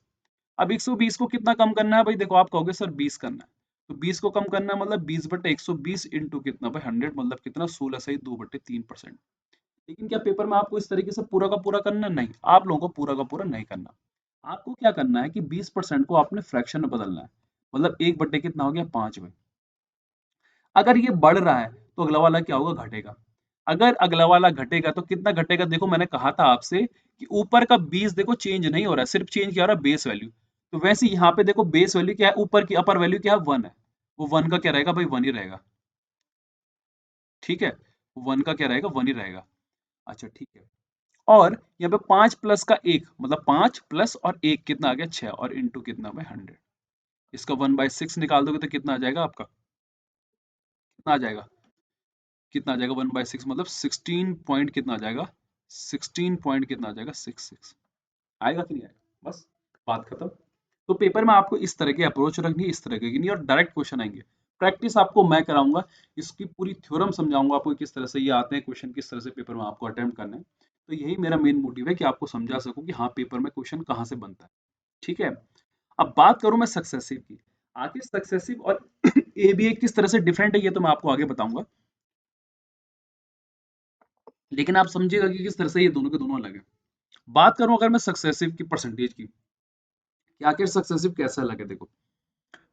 अब 120 को कितना कम करना है भाई, देखो आप कहोगे सर 20 करना है। तो 20 को कम करना है मतलब 20/120 इंटू कितना भाई 100, मतलब कितना 16 सही 2/3%। लेकिन क्या पेपर में आपको इस तरीके से पूरा का पूरा करना है? नहीं, आप लोगों को पूरा का पूरा नहीं करना। आपको क्या करना है कि 20% को आपने फ्रैक्शन में बदलना है। मतलब एक बट्टे कितना हो गया, 5 में। अगर ये बढ़ रहा है तो अगला वाला क्या होगा, घटेगा। अगर अगला वाला घटेगा तो कितना घटेगा, देखो मैंने कहा था आपसे कि ऊपर का 20 देखो चेंज नहीं हो रहा है, सिर्फ चेंज क्या हो रहा है, बेस वैल्यू। तो वैसे यहाँ पे देखो बेस वैल्यू क्या है, ऊपर की अपर वैल्यू क्या है, 1 है। वो 1 का क्या रहेगा भाई, 1 ही रहेगा। ठीक है, 1 का क्या रहेगा, 1 ही रहेगा। अच्छा ठीक है। और यहाँ पे 5 प्लस का 1 मतलब 5 प्लस और 1 कितना आ गया, 6, और इंटू कितना में 100। इसका 1/6 निकाल दोगे तो कितना आ जाएगा आपका, कितना आ जाएगा, कितना आ जाएगा 1/6 मतलब 16 पॉइंट कितना आ जाएगा, 16 पॉइंट कितना आ जाएगा, 66। आएगा कि नहीं आएगा, बस बात खत्म। तो पेपर में आपको इस तरह की अप्रोच रखनी है, इस तरह की नहीं, और डायरेक्ट क्वेश्चन आएंगे। प्रैक्टिस आपको मैं कराऊंगा, इसकी पूरी थ्योरम समझाऊंगा आपको, किस तरह से ये आते हैं क्वेश्चन, किस तरह से पेपर में आपको अटेम्प्ट करना है। तो यही मेरा मेन मोटिव है कि आपको समझा सकूं कि हाँ पेपर में क्वेश्चन कहाँ से बनता है। ठीक है। अब बात करूं मैं सक्सेसिव की, आखिर सक्सेसिव और एबीए किस तरह से डिफरेंट है, ये तो मैं आपको आगे बताऊंगा, लेकिन आप समझिएगा कि किस तरह से ये दोनों के दोनों अलग है। बात करूं अगर मैं सक्सेसिव की परसेंटेज की, कि आखिर सक्सेसिव कैसा लगे, देखो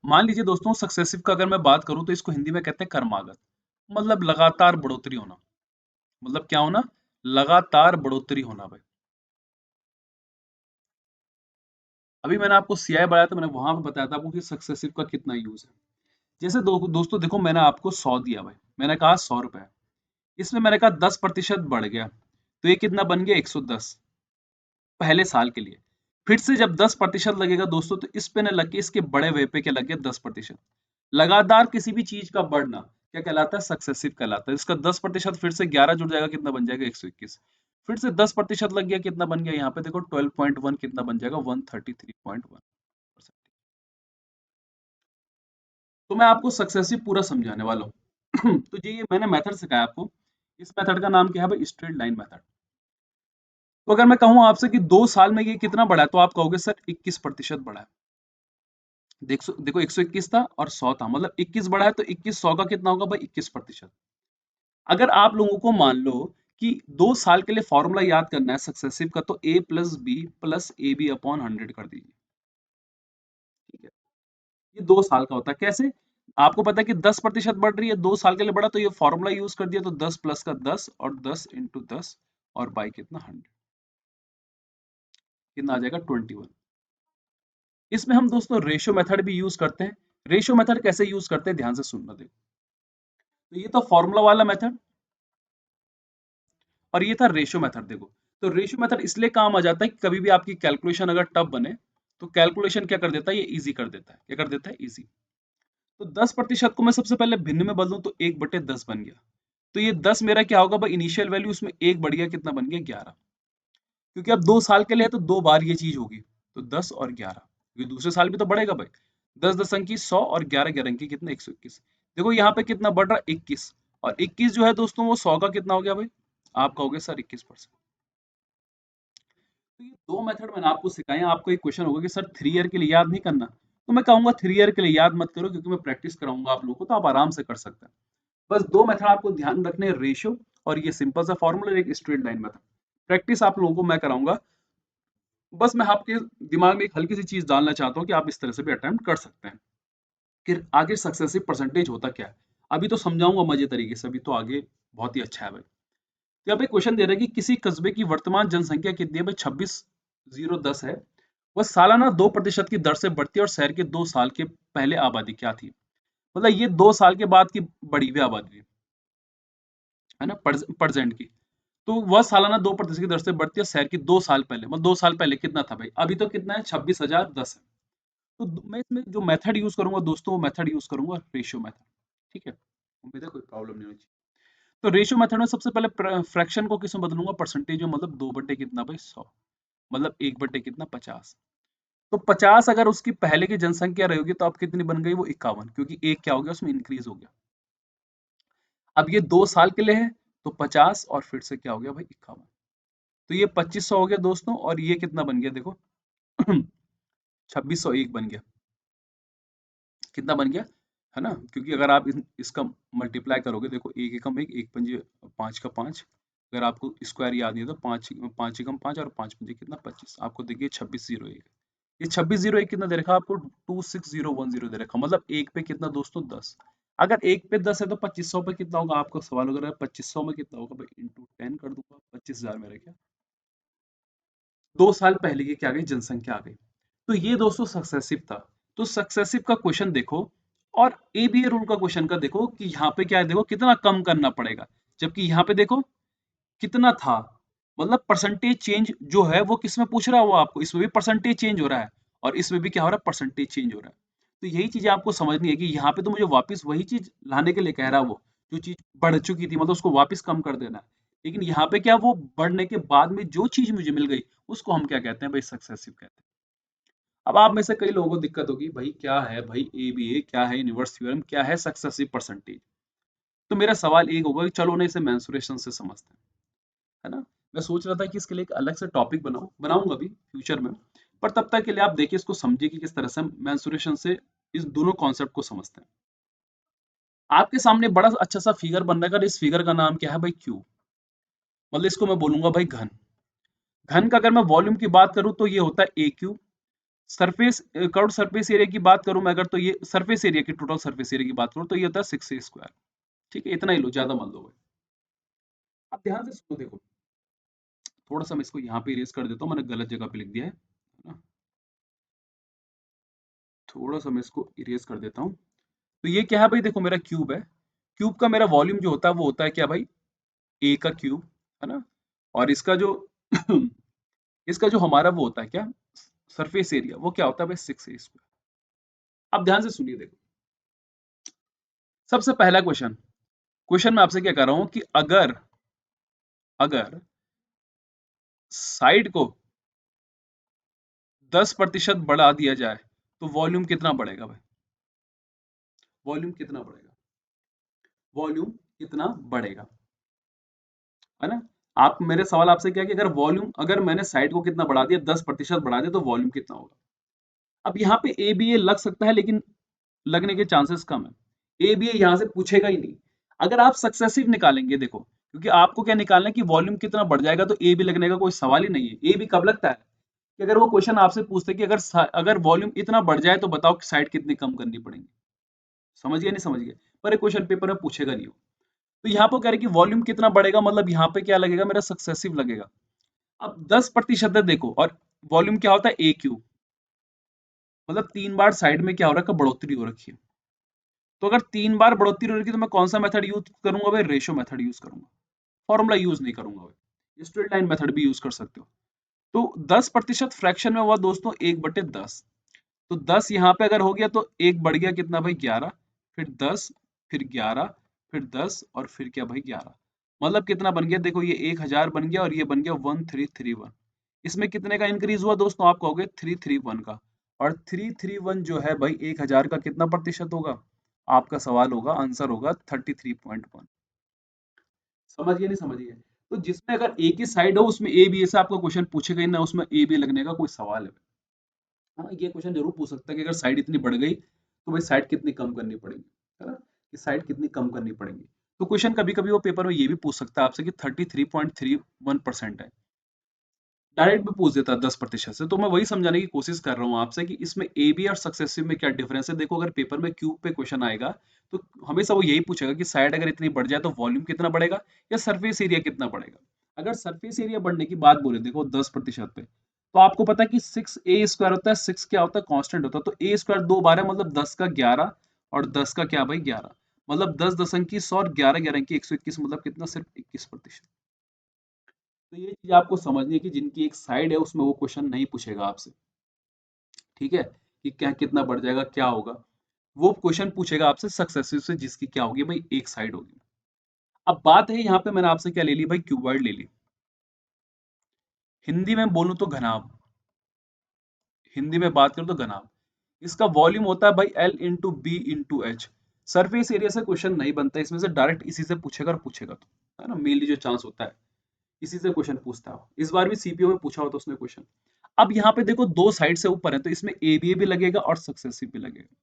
मान लीजिए दोस्तों सक्सेसिव का अगर मैं बात करूं तो इसको हिंदी में कहते हैं क्रमागत, मतलब लगातार बढ़ोतरी होना। मतलब क्या होना? लगातार बढ़ोतरी होना भाई। अभी मैंने आपको सीआई बताया था, मैंने वहां पे बताया था आपको कि सक्सेसिव का कितना यूज है। जैसे दोस्तों देखो, मैंने आपको 100 दिया भाई, मैंने कहा 100 रुपए, इसमें मैंने कहा 10% बढ़ गया, तो ये कितना बन गया? 110 पहले साल के लिए। फिर से जब 10% लगेगा दोस्तों, तो इस पे न लग के इसके बड़े वे पे क्या लग गया? 10%। लगातार किसी भी चीज का बढ़ना क्या कहलाता है? सक्सेसिव कहलाता है। इसका 10% फिर से 11 जुड़ जाएगा, कितना बन जाएगा? 121। फिर से 10% लग गया, कितना बन गया? यहाँ पे देखो 12.1 कितना बन जाएगा? 133.1। तो मैं आपको सक्सेसिव पूरा समझाने वाला हूँ। तो ये मैंने मेथड सिखाया आपको। इस मेथड का नाम क्या है भाई? Straight line method. तो अगर मैं कहूँ आपसे कि 2 साल में ये कितना बढ़ा है, तो आप कहोगे सर 21% बढ़ा है। देखो 121 था और 100 था, मतलब 21 बढ़ा है, तो 21 100 का कितना होगा भाई? 21%। अगर आप लोगों को मान लो कि 2 साल के लिए फॉर्मूला याद करना है सक्सेसिव का, तो a plus B plus A B upon 100 कर दीजिए। ठीक है, ये 2 साल का होता है। कैसे? आपको पता है कि 10% बढ़ रही है, 2 साल के लिए बढ़ा, तो ये फॉर्मूला यूज कर दिया, तो 10 प्लस का 10 और 10 इंटू 10 और बाई कितना? 100, कितना आ जाएगा? 21। इसमें हम दोस्तों रेशियो मेथड भी यूज करते हैं। रेशियो मेथड कैसे यूज करते हैं, ध्यान से सुनना। देखो, तो ये तो फॉर्मूला वाला मेथड और ये था रेशियो मेथड। देखो, तो रेशियो मेथड इसलिए काम आ जाता है कि कभी भी आपकी कैलकुलेशन अगर टफ बने, तो कैलकुलेशन क्या कर देता है? ये इजी कर देता है। क्या कर देता है? इजी। तो 10% को मैं सबसे पहले भिन्न में बदलूं, तो 1/10 बन गया। तो ये 10 मेरा क्या होगा भाई? इनिशियल वैल्यू, उसमें 1 बढ़ गया, कितना बन गया? 11। क्योंकि अब 2 साल के लिए है, तो 2 बार ये चीज होगी, तो 10 और 11, क्योंकि दूसरे साल भी तो बढ़ेगा भाई। 10 10 अंकी 100 और 11 11 अंकी कितना? 121। देखो यहाँ पे कितना बढ़ रहा है? 21। और 21 जो है दोस्तों, वो 100 का कितना हो गया भाई? आप कहोगे सर 21%। तो ये दो मेथड मैंने आपको सिखाए हैं। आपको एक क्वेश्चन होगा कि सर 3 ईयर के लिए याद नहीं करना, तो मैं कहूंगा 3 ईयर के लिए याद मत करो, क्योंकि मैं प्रैक्टिस कराऊंगा आप लोगों को, तो आप आराम से कर सकते हैं। बस दो मेथड आपको ध्यान रखने हैं, रेशियो और ये सिंपल सा फॉर्मूला, एक स्ट्रेट लाइन मेथड। प्रैक्टिस आप लोगों को मैं कराऊंगा। बस मैं आपके दिमाग में एक हल्की सी चीज डालना चाहता हूँ कि आप इस तरह से भी अटेम्प्ट कर सकते हैं कि आगे सक्सेसिव परसेंटेज होता क्या है। अभी तो समझाऊंगा मजे तरीके से, अभी तो आगे बहुत ही अच्छा है भाई। तो यहाँ पे क्वेश्चन दे रहा है कि किसी कस्बे की वर्तमान जनसंख्या कितनी है भाई? 26,010 है। वह सालाना 2% की दर से बढ़ती है, और शहर के 2 साल के पहले आबादी क्या थी? मतलब ये 2 साल के बाद की बढ़ी हुई आबादी है ना, प्रेजेंट की। तो वह सालाना 2% की दर से बढ़ती है, शहर की 2 साल पहले, मतलब 2 साल पहले कितना था भाई? अभी तो कितना है? 26,010 है। तो मैं इसमें जो मेथड यूज करूंगा दोस्तों, वो मेथड यूज करूंगा रेशियो मेथड। ठीक है, उम्मीद है कोई प्रॉब्लम नहीं होनी चाहिए। तो रेशियो मेथड में सबसे पहले फ्रैक्शन को किसमें बदलूंगा? परसेंटेज में, मतलब 2 बटे कितना भाई? 100, मतलब 1 बटे कितना? 50। तो 50 अगर उसकी पहले की जनसंख्या रही होगी, तो अब कितनी बन गई? वो 51, क्योंकि एक क्या हो गया उसमें? इंक्रीज हो गया। अब ये 2 साल के लिए है, तो 50 और फिर से क्या हो गया भाई? 51। तो ये 2500 हो गया दोस्तों, और ये कितना बन गया? देखो 2601 बन गया। कितना बन गया? है ना, क्योंकि अगर आप इसका मल्टीप्लाई करोगे, देखो एक एकम एक, एक पंजे 5 का 5। अगर आपको स्क्वायर याद नहीं है, तो 5 एकम 5 और 5 पंजे कितना? 25। आपको देखिए 2601। ये 2601 कितना दे रखा? आपको 26010 दे रखा, मतलब एक पे कितना दोस्तों? 10। अगर एक पे 10 है, तो 2500 पे कितना होगा? आपको सवाल अगर 2500 में कितना होगा भाई? इंटू 10 कर दूंगा, 25,000 मेरा क्या? 2 साल पहले की क्या आ गई? जनसंख्या आ गई। तो ये दोस्तों सक्सेसिव था। तो सक्सेसिव का क्वेश्चन देखो, और एबीए रूल का क्वेश्चन का देखो कि यहाँ पे क्या है, देखो कितना कम करना पड़ेगा, जबकि यहाँ पे देखो कितना था। मतलब परसेंटेज चेंज जो है वो किसमें पूछ रहा है? वो आपको इसमें भी परसेंटेज चेंज हो रहा है, और इसमें भी क्या हो रहा है? परसेंटेज चेंज हो रहा है। तो यही चीजें आपको समझनी है कि यहाँ पे तो मुझे वापस वही चीज लाने के लिए कह रहा है वो, जो चीज बढ़ चुकी थी, मतलब उसको वापस कम कर देना है। लेकिन यहाँ पे क्या, वो बढ़ने के बाद में जो चीज मुझे मिल गई, उसको हम क्या कहते हैं भाई? सक्सेसिव कहते हैं। अब आप में से कई लोगों को दिक्कत होगी, भाई क्या है भाई एबीए, क्या है इनवर्स थ्योरम, क्या है सक्सेसिव परसेंटेज? तो मेरा सवाल एक होगा कि चलो ना इसे मेंसुरेशन से समझते हैं, है ना। मैं सोच रहा था कि इसके लिए एक अलग से टॉपिक बनाऊंगा भी फ्यूचर में, पर तब तक के लिए आप देखिए, इसको समझिए कि किस तरह से हम मेंसुरेशन से इस दोनों कॉन्सेप्ट को समझते हैं। आपके सामने बड़ा अच्छा सा फिगर बन रहा है, इस फिगर का नाम क्या है भाई? क्यू। मतलब इसको मैं बोलूंगा भाई घन। घन का अगर मैं वॉल्यूम की बात करूं, तो ये होता है a cube. Surface curved surface area की बात करूं मैं अगर, तो ये सरफेस एरिया की, टोटल सरफेस एरिया की बात करूं तो ये होता है 6a²। ठीक है, इतना ही लो, ज्यादा मान लो भाई। अब ध्यान से सुनो, देखो थोड़ा सा मैं इसको यहाँ पे इरेज कर देता हूँ, मैंने गलत जगह पे लिख दिया है ना। थोड़ा सा मैं इसको इरेज कर देता हूँ। तो ये क्या है भाई, देखो मेरा क्यूब है। क्यूब का मेरा वॉल्यूम जो होता है वो होता है क्या भाई, ए का क्यूब, है ना। और इसका जो इसका जो हमारा वो होता है क्या, सरफेस एरिया, वो क्या होता है भाई, 6a²। अब ध्यान से सुनिए, देखो सबसे पहला क्वेश्चन, क्वेश्चन मैं आपसे क्या कर रहा हूं कि अगर अगर साइड को 10% बढ़ा दिया जाए तो वॉल्यूम कितना बढ़ेगा भाई, वॉल्यूम कितना बढ़ेगा, वॉल्यूम कितना बढ़ेगा, है ना। आप, मेरे सवाल आपसे क्या है कि अगर वॉल्यूम, अगर मैंने साइड को कितना बढ़ा दिया, 10% बढ़ा दिया, तो वॉल्यूम कितना होगा। अब यहाँ पे ए बी ए लग सकता है, लेकिन लगने के चांसेस कम है। ए बी ए यहाँ से पूछेगा ही नहीं। अगर आप सक्सेसिव निकालेंगे, देखो क्योंकि आपको क्या निकालना है कि वॉल्यूम कितना बढ़ जाएगा, तो ए बी लगने का कोई सवाल ही नहीं है। ए बी कब लगता है कि अगर वो क्वेश्चन आपसे पूछते कि अगर वॉल्यूम इतना बढ़ जाए तो बताओ कि साइड कितनी कम करनी पड़ेगी। समझ गए, नहीं समझ गए, पर क्वेश्चन पेपर में पूछेगा नहीं हो। तो यहाँ पर कह रहे कि वॉल्यूम कितना बढ़ेगा, मतलब यहाँ पे क्या लगेगा, मेरा सक्सेसिव लगेगा। अब 10% है देखो, और वॉल्यूम क्या होता है, ए क्यूब, मतलब 3 बार साइड में क्या हो रखा है, बढ़ोतरी हो रखी है। तो अगर 3 बार बढ़ोतरी हो रखी है तो मैं कौन सा मेथड यूज करूंगा भाई, रेशो मेथड यूज करूंगा, फॉर्मूला यूज नहीं करूंगा भाई। स्ट्रेट लाइन मेथड भी यूज कर सकते हो। तो 10% फ्रैक्शन में हुआ दोस्तों 1/10। तो 10 यहाँ पे अगर हो गया तो एक बढ़ गया कितना भाई, 11, फिर 10, फिर 11, फिर 10, और फिर क्या भाई, 11। मतलब कितना बन गया, देखो ये 1000 बन गया, और ये बन गया 1331। इसमें कितने का इंक्रीज हुआ दोस्तों, आप कहोगे 331 का। और 331 जो है भाई 1000 का कितना प्रतिशत होगा, आपका सवाल होगा, आंसर होगा 33.1। समझ गए, नहीं समझ गए। तो जिसमें अगर एक ही साइड हो उसमें ए बी, ऐसा आपका क्वेश्चन पूछेगा ही ना, उसमें ए बी लगने का कोई सवाल है। हाँ, ये क्वेश्चन जरूर पूछ सकता है कि अगर साइड इतनी बढ़ गई तो भाई साइड कितनी कम करनी पड़ेगी, है ना, कि साइड कितनी कम करनी पड़ेगी। तो क्वेश्चन कभी कभी वो पेपर में ये भी पूछ सकता है आपसे कि 33.31% है, डायरेक्ट भी पूछ देता है 10% से। तो मैं वही समझाने की कोशिश कर रहा हूँ आपसे कि इसमें ए बी और सक्सेसिव में क्या डिफरेंस है। देखो अगर पेपर में क्यूब पे क्वेश्चन आएगा तो हमेशा वो यही पूछेगा कि साइड अगर इतनी बढ़ जाए तो वॉल्यूम कितना बढ़ेगा, या सरफेस एरिया कितना बढ़ेगा। अगर सरफेस एरिया बढ़ने की बात बोले, देखो 10% पे, तो आपको पता है कि 6a² होता है, 6 क्या होता है, कांस्टेंट होता है। तो a² 2 बार है, मतलब 10 का 11, और 10 का क्या भाई 11, मतलब 10 10 अंकी 100, और 11 11 अंकी 121, मतलब कितना, सिर्फ 21%। तो ये चीज आपको समझनी है कि जिनकी एक साइड है उसमें वो क्वेश्चन नहीं पूछेगा आपसे, ठीक है, कि क्या कितना बढ़ जाएगा, क्या होगा। वो क्वेश्चन पूछेगा आपसे सक्सेसिव से, जिसकी क्या होगी भाई, एक साइड होगी। अब बात है यहाँ पे मैंने आपसे क्या ले ली भाई, क्यूबॉइड ले ली। हिंदी में बोलूं तो घनाभ, हिंदी में बात करूं तो घनाभ। इसका वॉल्यूम होता है भाई L/B/H। सरफेस एरिया से क्वेश्चन नहीं बनता, इसमें से डायरेक्ट इसी से पूछेगा, और पूछेगा तो, है ना, मेनली जो चांस होता है इसी से क्वेश्चन पूछता है। इस बार भी सीपीओ में पूछा होता उसने क्वेश्चन। अब यहाँ पे देखो दो साइड से ऊपर है, तो इसमें ए बी भी लगेगा और सक्सेसिव भी लगेगा।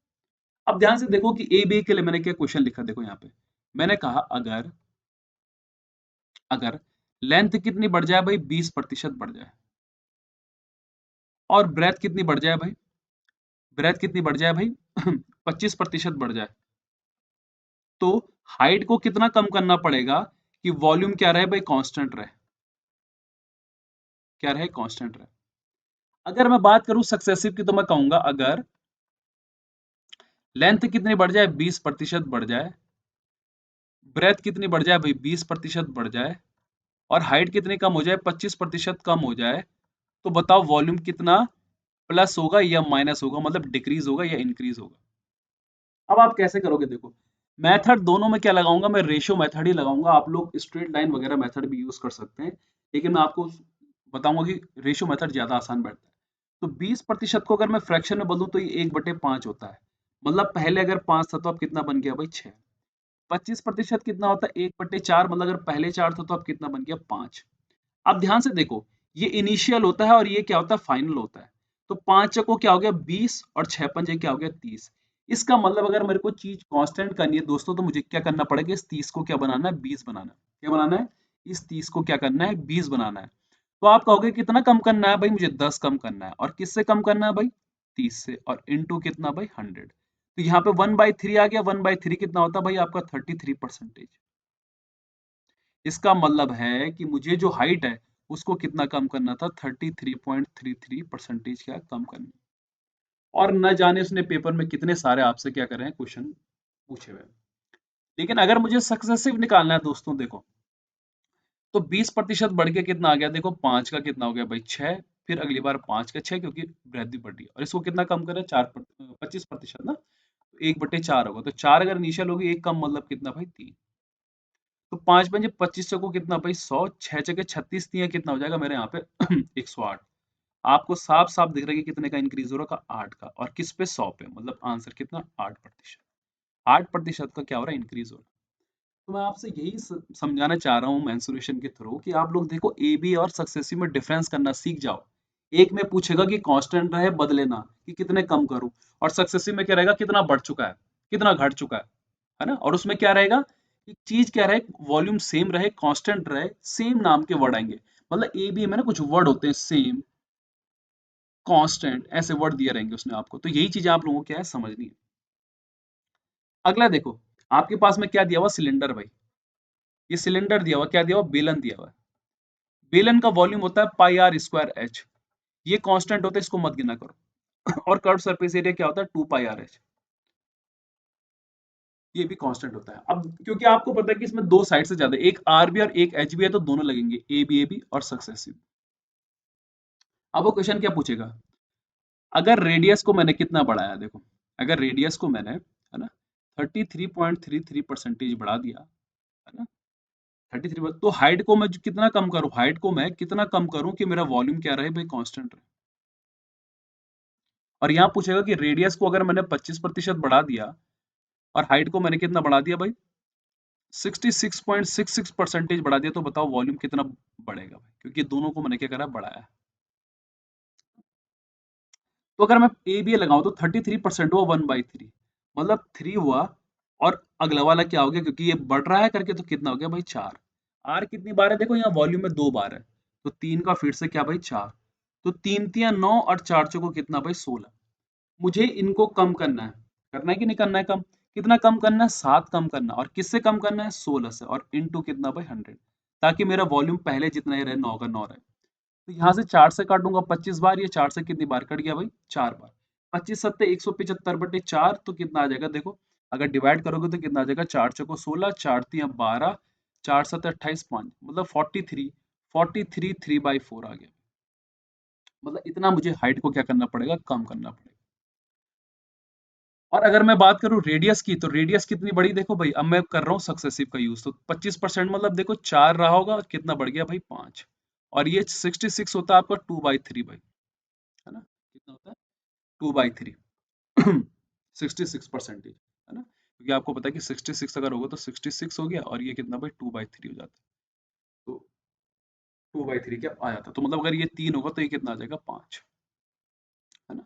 अब ध्यान से देखो कि ए बी के लिए मैंने क्या क्वेश्चन लिखा, देखो यहाँ पे मैंने कहा अगर अगर लेंथ कितनी बढ़ जाए भाई, 20% बढ़ जाए, और ब्रेथ कितनी बढ़ जाए भाई, ब्रेथ कितनी बढ़ जाए भाई 25% बढ़ जाए, तो हाइट को कितना कम करना पड़ेगा कि वॉल्यूम क्या रहे भाई, कांस्टेंट रहे, क्या रहे, कांस्टेंट रहे। अगर मैं बात करूं सक्सेसिव की, तो मैं कहूंगा अगर लेंथ कितनी बढ़ जाए, 20% बढ़ जाए, ब्रेथ कितनी बढ़ जाए भाई, 20% बढ़ जाए, और हाइट कितनी कम हो जाए, 25% कम हो जाए, तो बताओ वॉल्यूम कितना प्लस होगा या माइनस होगा, मतलब डिक्रीज होगा या इंक्रीज होगा। अब आप कैसे करोगे, देखो मेथड दोनों में क्या लगाऊंगा, मैं रेशियो मेथड ही लगाऊंगा। आप लोग स्ट्रेट लाइन वगैरह मेथड भी यूज कर सकते हैं, लेकिन मैं आपको बताऊंगा कि रेशियो मेथड ज्यादा आसान बैठता है। तो 20% को अगर मैं फ्रैक्शन में बदलूं तो ये 1/5 होता है, मतलब पहले अगर 5 था तो अब कितना बन गया भाई, 6। 25% कितना होता है, 1/4, मतलब अगर पहले 4 था तो अब कितना बन गया, 5। अब ध्यान से देखो, ये इनिशियल होता है और ये क्या होता है, फाइनल होता है। तो 5 को क्या हो गया 20, और 6 पंजे क्या हो गया 30। इसका मतलब अगर मेरे को चीज कांस्टेंट करनी है दोस्तों, तो मुझे क्या करना पड़ेगा, इस 30 को क्या बनाना है, 20 बनाना है। क्या बनाना है, इस 30 को क्या करना है, 20 बनाना है। तो आप कहोगे कितना कम करना है भाई, मुझे 10 कम करना है। और किससे कम करना है भाई, 30 से और इनटू कितना भाई 100। तो यहाँ पे 1/3 आ गया। 1/3 कितना होता है भाई आपका 33%। इसका मतलब है कि मुझे जो हाइट है उसको कितना कम करना था, 33.33% क्या कम करना। और न जाने उसने पेपर में कितने सारे आपसे क्या कर रहे हैं क्वेश्चन पूछे हुए हैं। लेकिन अगर मुझे सक्सेसिव निकालना है दोस्तों, देखो तो 20% बढ़ के कितना आ गया, देखो 5 का कितना हो गया भाई 6, फिर अगली बार 5 का 6 क्योंकि वृद्धि बढ़ रही है। और इसको कितना कम करें, 25% ना, 1/4 होगा। तो 4 अगर इनिशियल होगी, एक कम मतलब कितना भाई 3। तो 5 पंजे 25 को कितना भाई 100, 6 जगह 36 दिया कितना हो जाएगा मेरे यहाँ पे 108। आपको साफ साफ दिख रहा है कि कितने का इंक्रीज हो रहा है, 8 का। और किस पे 100 पे, मतलब आंसर कितना 8%। 8% का क्या हो रहा है, इंक्रीज हो रहा है। तो मैं आपसे यही समझाना चाह रहा हूँ मेंसुरेशन के थ्रू कि आप लोग देखो ए बी और सक्सेसिव में डिफरेंस करना सीख जाओ। एक में पूछेगा कि कांस्टेंट रहे बदले ना, कि कितने कम करूं, और सक्सेसिव में क्या रहेगा, कितना बढ़ चुका है, कितना घट चुका है ना। और उसमें क्या रहेगा, एक चीज क्या रहे, वॉल्यूम सेम रहे, कांस्टेंट रहे, सेम नाम के वर्ड आएंगे। मतलब ए बी में ना कुछ वर्ड होते हैं, सेम, कांस्टेंट, ऐसे वर्ड दिए रहेंगे उसने आपको। तो यही चीजें आप लोगों को क्या है समझनी है। अगला देखो, आपके पास में क्या दिया हुआ, सिलेंडर भाई। ये सिलेंडर दिया हुआ, क्या दिया हुआ, बेलन दिया हुआ है। बेलन का वॉल्यूम होता है पाई आर स्क्वायर एच। ये कांस्टेंट होता है, इसको मत गिना करो। और कर्व सरफेस एरिया क्या होता है, 2 पाई आर एच। ये भी कांस्टेंट होता है। अब क्योंकि आपको पता है कि इसमें दो साइड से ज्यादा, एक आर बी और एक एच बी है, तो दोनों लगेंगे, ए बी और सक्सेसिव। अब वो क्वेश्चन क्या पूछेगा, अगर रेडियस को मैंने कितना बढ़ाया, देखो अगर रेडियस को मैंने, है ना, 33.33% बढ़ा दिया, है ना, 33, तो हाइट को मैं कितना कम करूं, हाइट को मैं कितना कम करूं कि मेरा वॉल्यूम क्या रहे भाई, कांस्टेंट रहे। और यहाँ पूछेगा कि रेडियस को अगर मैंने 25% बढ़ा दिया और हाइट को मैंने कितना बढ़ा दिया भाई, 66.66% बढ़ा दिया, तो बताओ वॉल्यूम कितना बढ़ेगा भाई, क्योंकि दोनों को मैंने क्या करा, बढ़ाया। तो अगर मैं ए बी लगाऊं तो 33% हुआ 1/3, मतलब 3 हुआ। और अगला वाला क्या हो गया, क्योंकि ये बढ़ रहा है करके, तो कितना हो गया भाई 4। आर कितनी बार है, देखो यहाँ वॉल्यूम में 2 बार है, तो 3 का फिर से क्या भाई 4। तो 3 तिया 9 और 4 चौको कितना भाई 16। मुझे इनको कम करना है कि नहीं करना है कम, कितना कम करना है, 7 कम करना है। और किससे कम करना है, 16 से, और इनटू कितना भाई 100, ताकि मेरा वॉल्यूम पहले जितना ही रहे, 9 का 9 रहे। तो यहाँ से 4 से काटूंगा 25 बार, ये 4 से कितनी बार कट गया भाई, 4 बार। 25 सत्ते 175/4, तो कितना आ जाएगा देखो, अगर डिवाइड करोगे तो कितना आ जाएगा, 4 चौको 16, 4 तिया 12, 4 सत्ते 28, 5, मतलब 43, 3/4 आ गया। मतलब इतना मुझे हाइट को क्या करना पड़ेगा, कम करना पड़ेगा। और अगर मैं बात करूं रेडियस की, तो रेडियस कितनी बड़ी, देखो भाई अब मैं कर रहा हूँ सक्सेसिव का यूज, तो 25% मतलब देखो 4 रहा होगा, कितना बढ़ गया भाई 5। और ये 66 होता है आपका 2/3 भाई, है ना, कितना होता है 2/3। 66%, है ना, क्योंकि आपको पता है कि 66 अगर होगा तो 66 हो गया, और ये कितना भाई 2/3 हो जाता है। तो 2/3 क्या आ जाता है, तो मतलब अगर ये 3 होगा तो ये कितना आ जाएगा 5, है ना।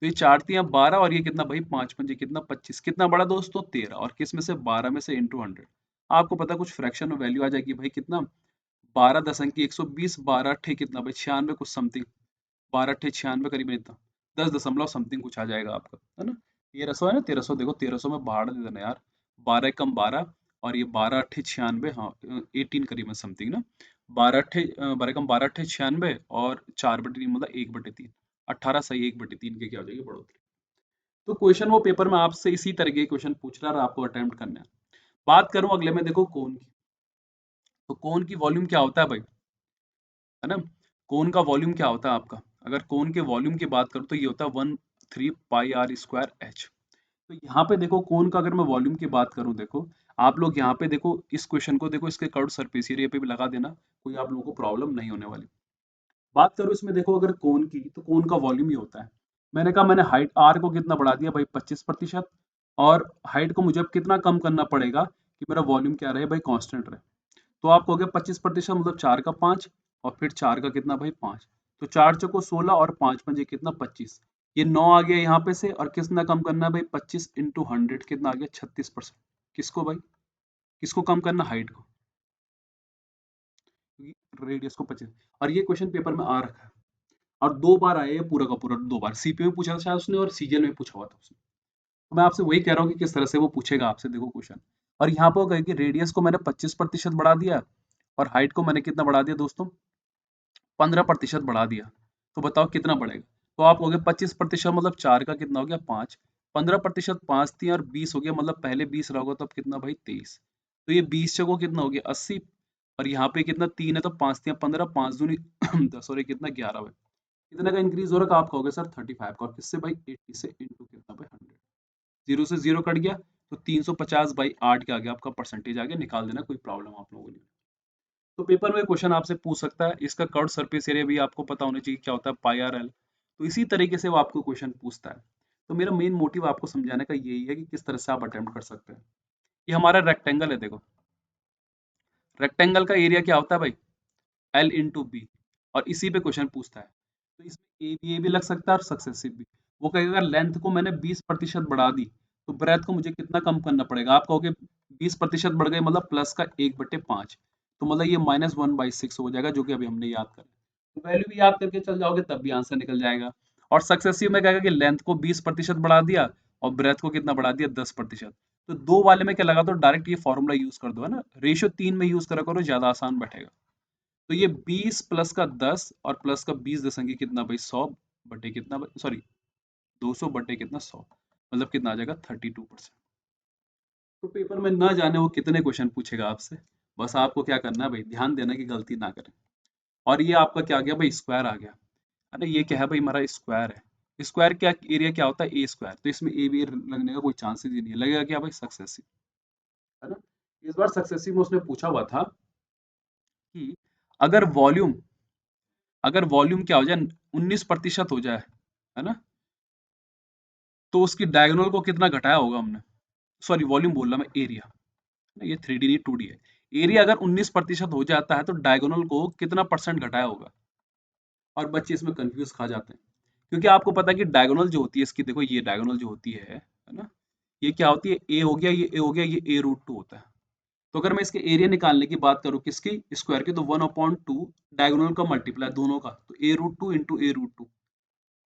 तो ये 4 तिया 12, और ये कितना भाई 5 पंजे कितना 25, कितना बड़ा दोस्तों 13, और किस में से 12 में से इंटू 100। आपको पता है कुछ फ्रैक्शन में वैल्यू आ जाएगी भाई, कितना 12 दशंक की 120, 12 अट्ठे कितना भाई 96 कुछ समथिंग, 12 अट्ठे 96 करीब इतना, 10 दशमलव समथिंग कुछ आ जाएगा आपका, है ना। 1300 है ना, 1300, देखो 1300 में बाहर दे देना यार, 12 कम 12, और ये 12 अट्ठे 96, हाँ 18 करीब में समथिंग ना, 12 कम 12 अट्ठे 96, और 4/3 मतलब 1/3, 18 सही 1/3 के क्या हो जाएगी बढ़ोतरी। तो क्वेश्चन वो पेपर में आपसे इसी तरह के क्वेश्चन पूछ रहा है, और आपको अटेम्प्ट करना है। बात करूं अगले में, देखो कोन की, तो कोन की वॉल्यूम क्या होता है भाई, है ना, कोन का वॉल्यूम क्या होता है आपका, अगर कोन के वॉल्यूम की बात करूं तो ये होता है 1/3 पाई r स्क्वायर एच। तो यहाँ पे देखो कोन का अगर मैं वॉल्यूम की बात करूं, देखो आप लोग यहाँ पे देखो इस क्वेश्चन को देखो, इसके कर्व सरफेस एरिया पे भी लगा देना, कोई आप लोगों को प्रॉब्लम नहीं होने वाली। बात करूं इसमें देखो अगर कोन की, तो कोन का वॉल्यूम ही होता है। मैंने कहा मैंने हाइट आर को कितना बढ़ा दिया भाई 25%, और हाइट को मुझे अब कितना कम करना पड़ेगा कि मेरा वॉल्यूम क्या रहे भाई, कांस्टेंट रहे। तो आपको हो गया 25%, मतलब 4 का 5, और फिर 4 का कितना भाई 5, तो 4 चौको 16, और 5 पंजे कितना 25, ये 9 आ गया यहाँ पे से, और कितना कम करना है भाई 25 इंटू 100 कितना आ गया 36%। किसको भाई, किसको कम करना, हाइट को, रेडियस को 25। और ये क्वेश्चन पेपर में आ रखा है। और 2 बार आया ये पूरा का पूरा, 2 बार सीपीयू में पूछा था शायद उसने और सीजीएल में पूछा हुआ था उसने। तो मैं आपसे वही कह रहा हूँ कि किस तरह से वो पूछेगा आपसे, देखो क्वेश्चन। और यहाँ पर कहे कि रेडियस को मैंने 25% बढ़ा दिया और हाइट को मैंने कितना बढ़ा दिया दोस्तों, 15% बढ़ा दिया। तो बताओ कितना बढ़ेगा? तो आप कहोगे 25% मतलब 4 का कितना हो गया 5, 15% 5 थी और 20 हो गया, मतलब पहले 20 रहोगे तब कितना भाई 23। तो ये 20 जगह कितना हो गया 80, और यहाँ पे कितना 3 है तो 5 थी 15, 5 दूनी 10 और ये कितना 11 भाई। कितने का इंक्रीज हो रहा है? आप कहोगे सर 35 का, और किससे भाई 80 से इंटू कितना भाई 100। जीरो से जीरो कट गया तो 350 बाई 8 के आगे आपका परसेंटेज आ गया, निकाल देना, कोई प्रॉब्लम आप लोगों ने। तो पेपर में क्वेश्चन आपसे पूछ सकता है, इसका कर्व सरफेस एरिया भी आपको पता होना चाहिए क्या होता है, पाई आर एल। तो इसी तरीके से वो आपको क्वेश्चन पूछता है। तो मेरा मेन मोटिव आपको समझाने का यही है कि किस तरह से आप अटेम्प्ट कर सकते हैं। ये हमारा रेक्टेंगल है, देखो रेक्टेंगल का एरिया क्या होता है भाई, एल इंटू बी, और इसी पे क्वेश्चन पूछता है। तो इसमें ए भी लग सकता है और सक्सेसिव भी। वो कहेगा अगर लेंथ को मैंने 20% बढ़ा दी तो ब्रेथ को मुझे कितना कम करना पड़ेगा? आप कहोगे 20% बढ़ गए मतलब प्लस का 1/5, तो मतलब ये -1/6 हो जाएगा, जो कि अभी हमने याद कर। तो वैल्यू भी याद करके चल जाओगे तब भी आंसर निकल जाएगा। और सक्सेसिव में कहेगा कि लेंथ को 20% बढ़ा दिया और ब्रेथ को कितना बढ़ा दिया 10%। तो दो वाले में क्या लगा, तो डायरेक्ट ये फॉर्मूला यूज कर दो, है ना, रेशियो 3 में यूज करा करो, ज्यादा आसान बैठेगा। तो ये 20 प्लस का 10 और प्लस का 20 दशंगी कितना भाई 100 बटे कितना, सॉरी 200 बटे कितना 100, मतलब कितना आ जाएगा 32%। तो पेपर में ना जाने वो कितने क्वेश्चन पूछेगा आपसे, बस आपको क्या करना है भाई, ध्यान देना कि गलती ना करें। और ये आपका क्या आ गया भाई, स्क्वायर आ गया। अरे ये क्या है भाई, हमारा स्क्वायर है। स्क्वायर क्या एरिया क्या होता है, ए स्क्वायर, तो इसमें ए बी लगने का कोई चांसेस ही नहीं है, लगेगा क्या भाई सक्सेसिव, है ना। इस बार सक्सेसिव में उसने पूछा हुआ था कि अगर वॉल्यूम, अगर वॉल्यूम क्या हो जाए 19% हो जाए, है ना, तो उसकी डायगोनल को कितना घटाया होगा हमने, सॉरी वॉल्यूम बोल रहा मैं, एरिया, ये 3D नहीं 2D है। एरिया अगर 19% हो जाता है तो डायगोनल को कितना परसेंट घटाया होगा? और बच्चे इसमें कंफ्यूज खा जाते हैं, क्योंकि आपको पता है कि डायगोनल जो होती है इसकी, देखो ये डायगोनल जो होती है ना, ये क्या होती है, ए हो गया, ये ए हो गया, ये A√2 होता है। तो अगर मैं इसके एरिया निकालने की बात करूं किसकी, स्क्वायर की, तो 1/2 डायगोनल का मल्टीप्लाई दोनों का, तो A√2 इंटू A√2,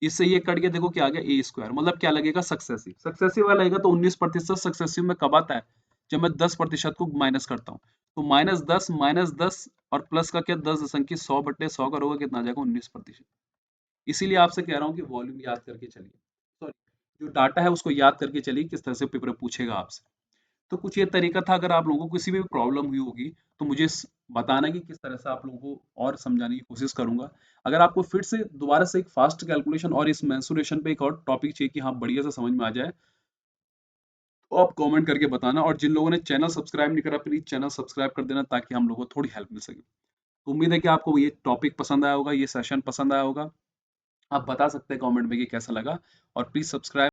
इससे ये कट गया, देखो क्या आ गया ए स्क्वायर, मतलब क्या लगेगा सक्सेसिव। सक्सेसिव वाला लगेगा तो 19% सक्सेसिव में कब आता है, जब मैं 10% को माइनस करता हूँ। तो -10 और प्लस का क्या 10 दशमलव 100 बटे 100 करोगे कितना आ जाएगा 19%। इसीलिए आपसे कह रहा हूँ कि वॉल्यूम याद करके चलिए, सॉरी जो डाटा है उसको याद करके चलिए, किस तरह से पेपर पूछेगा आपसे। तो कुछ ये तरीका था, अगर आप लोगों को किसी भी प्रॉब्लम हुई होगी तो मुझे बताना कि किस तरह से आप लोगों को और समझाने की कोशिश करूंगा। अगर आपको फिर से दोबारा से एक फास्ट कैलकुलेशन और इस मेंसुरेशन पे एक और टॉपिक चाहिए कि हाँ बढ़िया से समझ में आ जाए, तो आप कमेंट करके बताना। और जिन लोगों ने चैनल सब्सक्राइब नहीं करा प्लीज चैनल सब्सक्राइब कर देना, ताकि हम लोगों को थोड़ी हेल्प मिल सके। तो उम्मीद है कि आपको ये टॉपिक पसंद आया होगा, ये सेशन पसंद आया होगा। आप बता सकते हैं कमेंट में कि कैसा लगा, और प्लीज सब्सक्राइब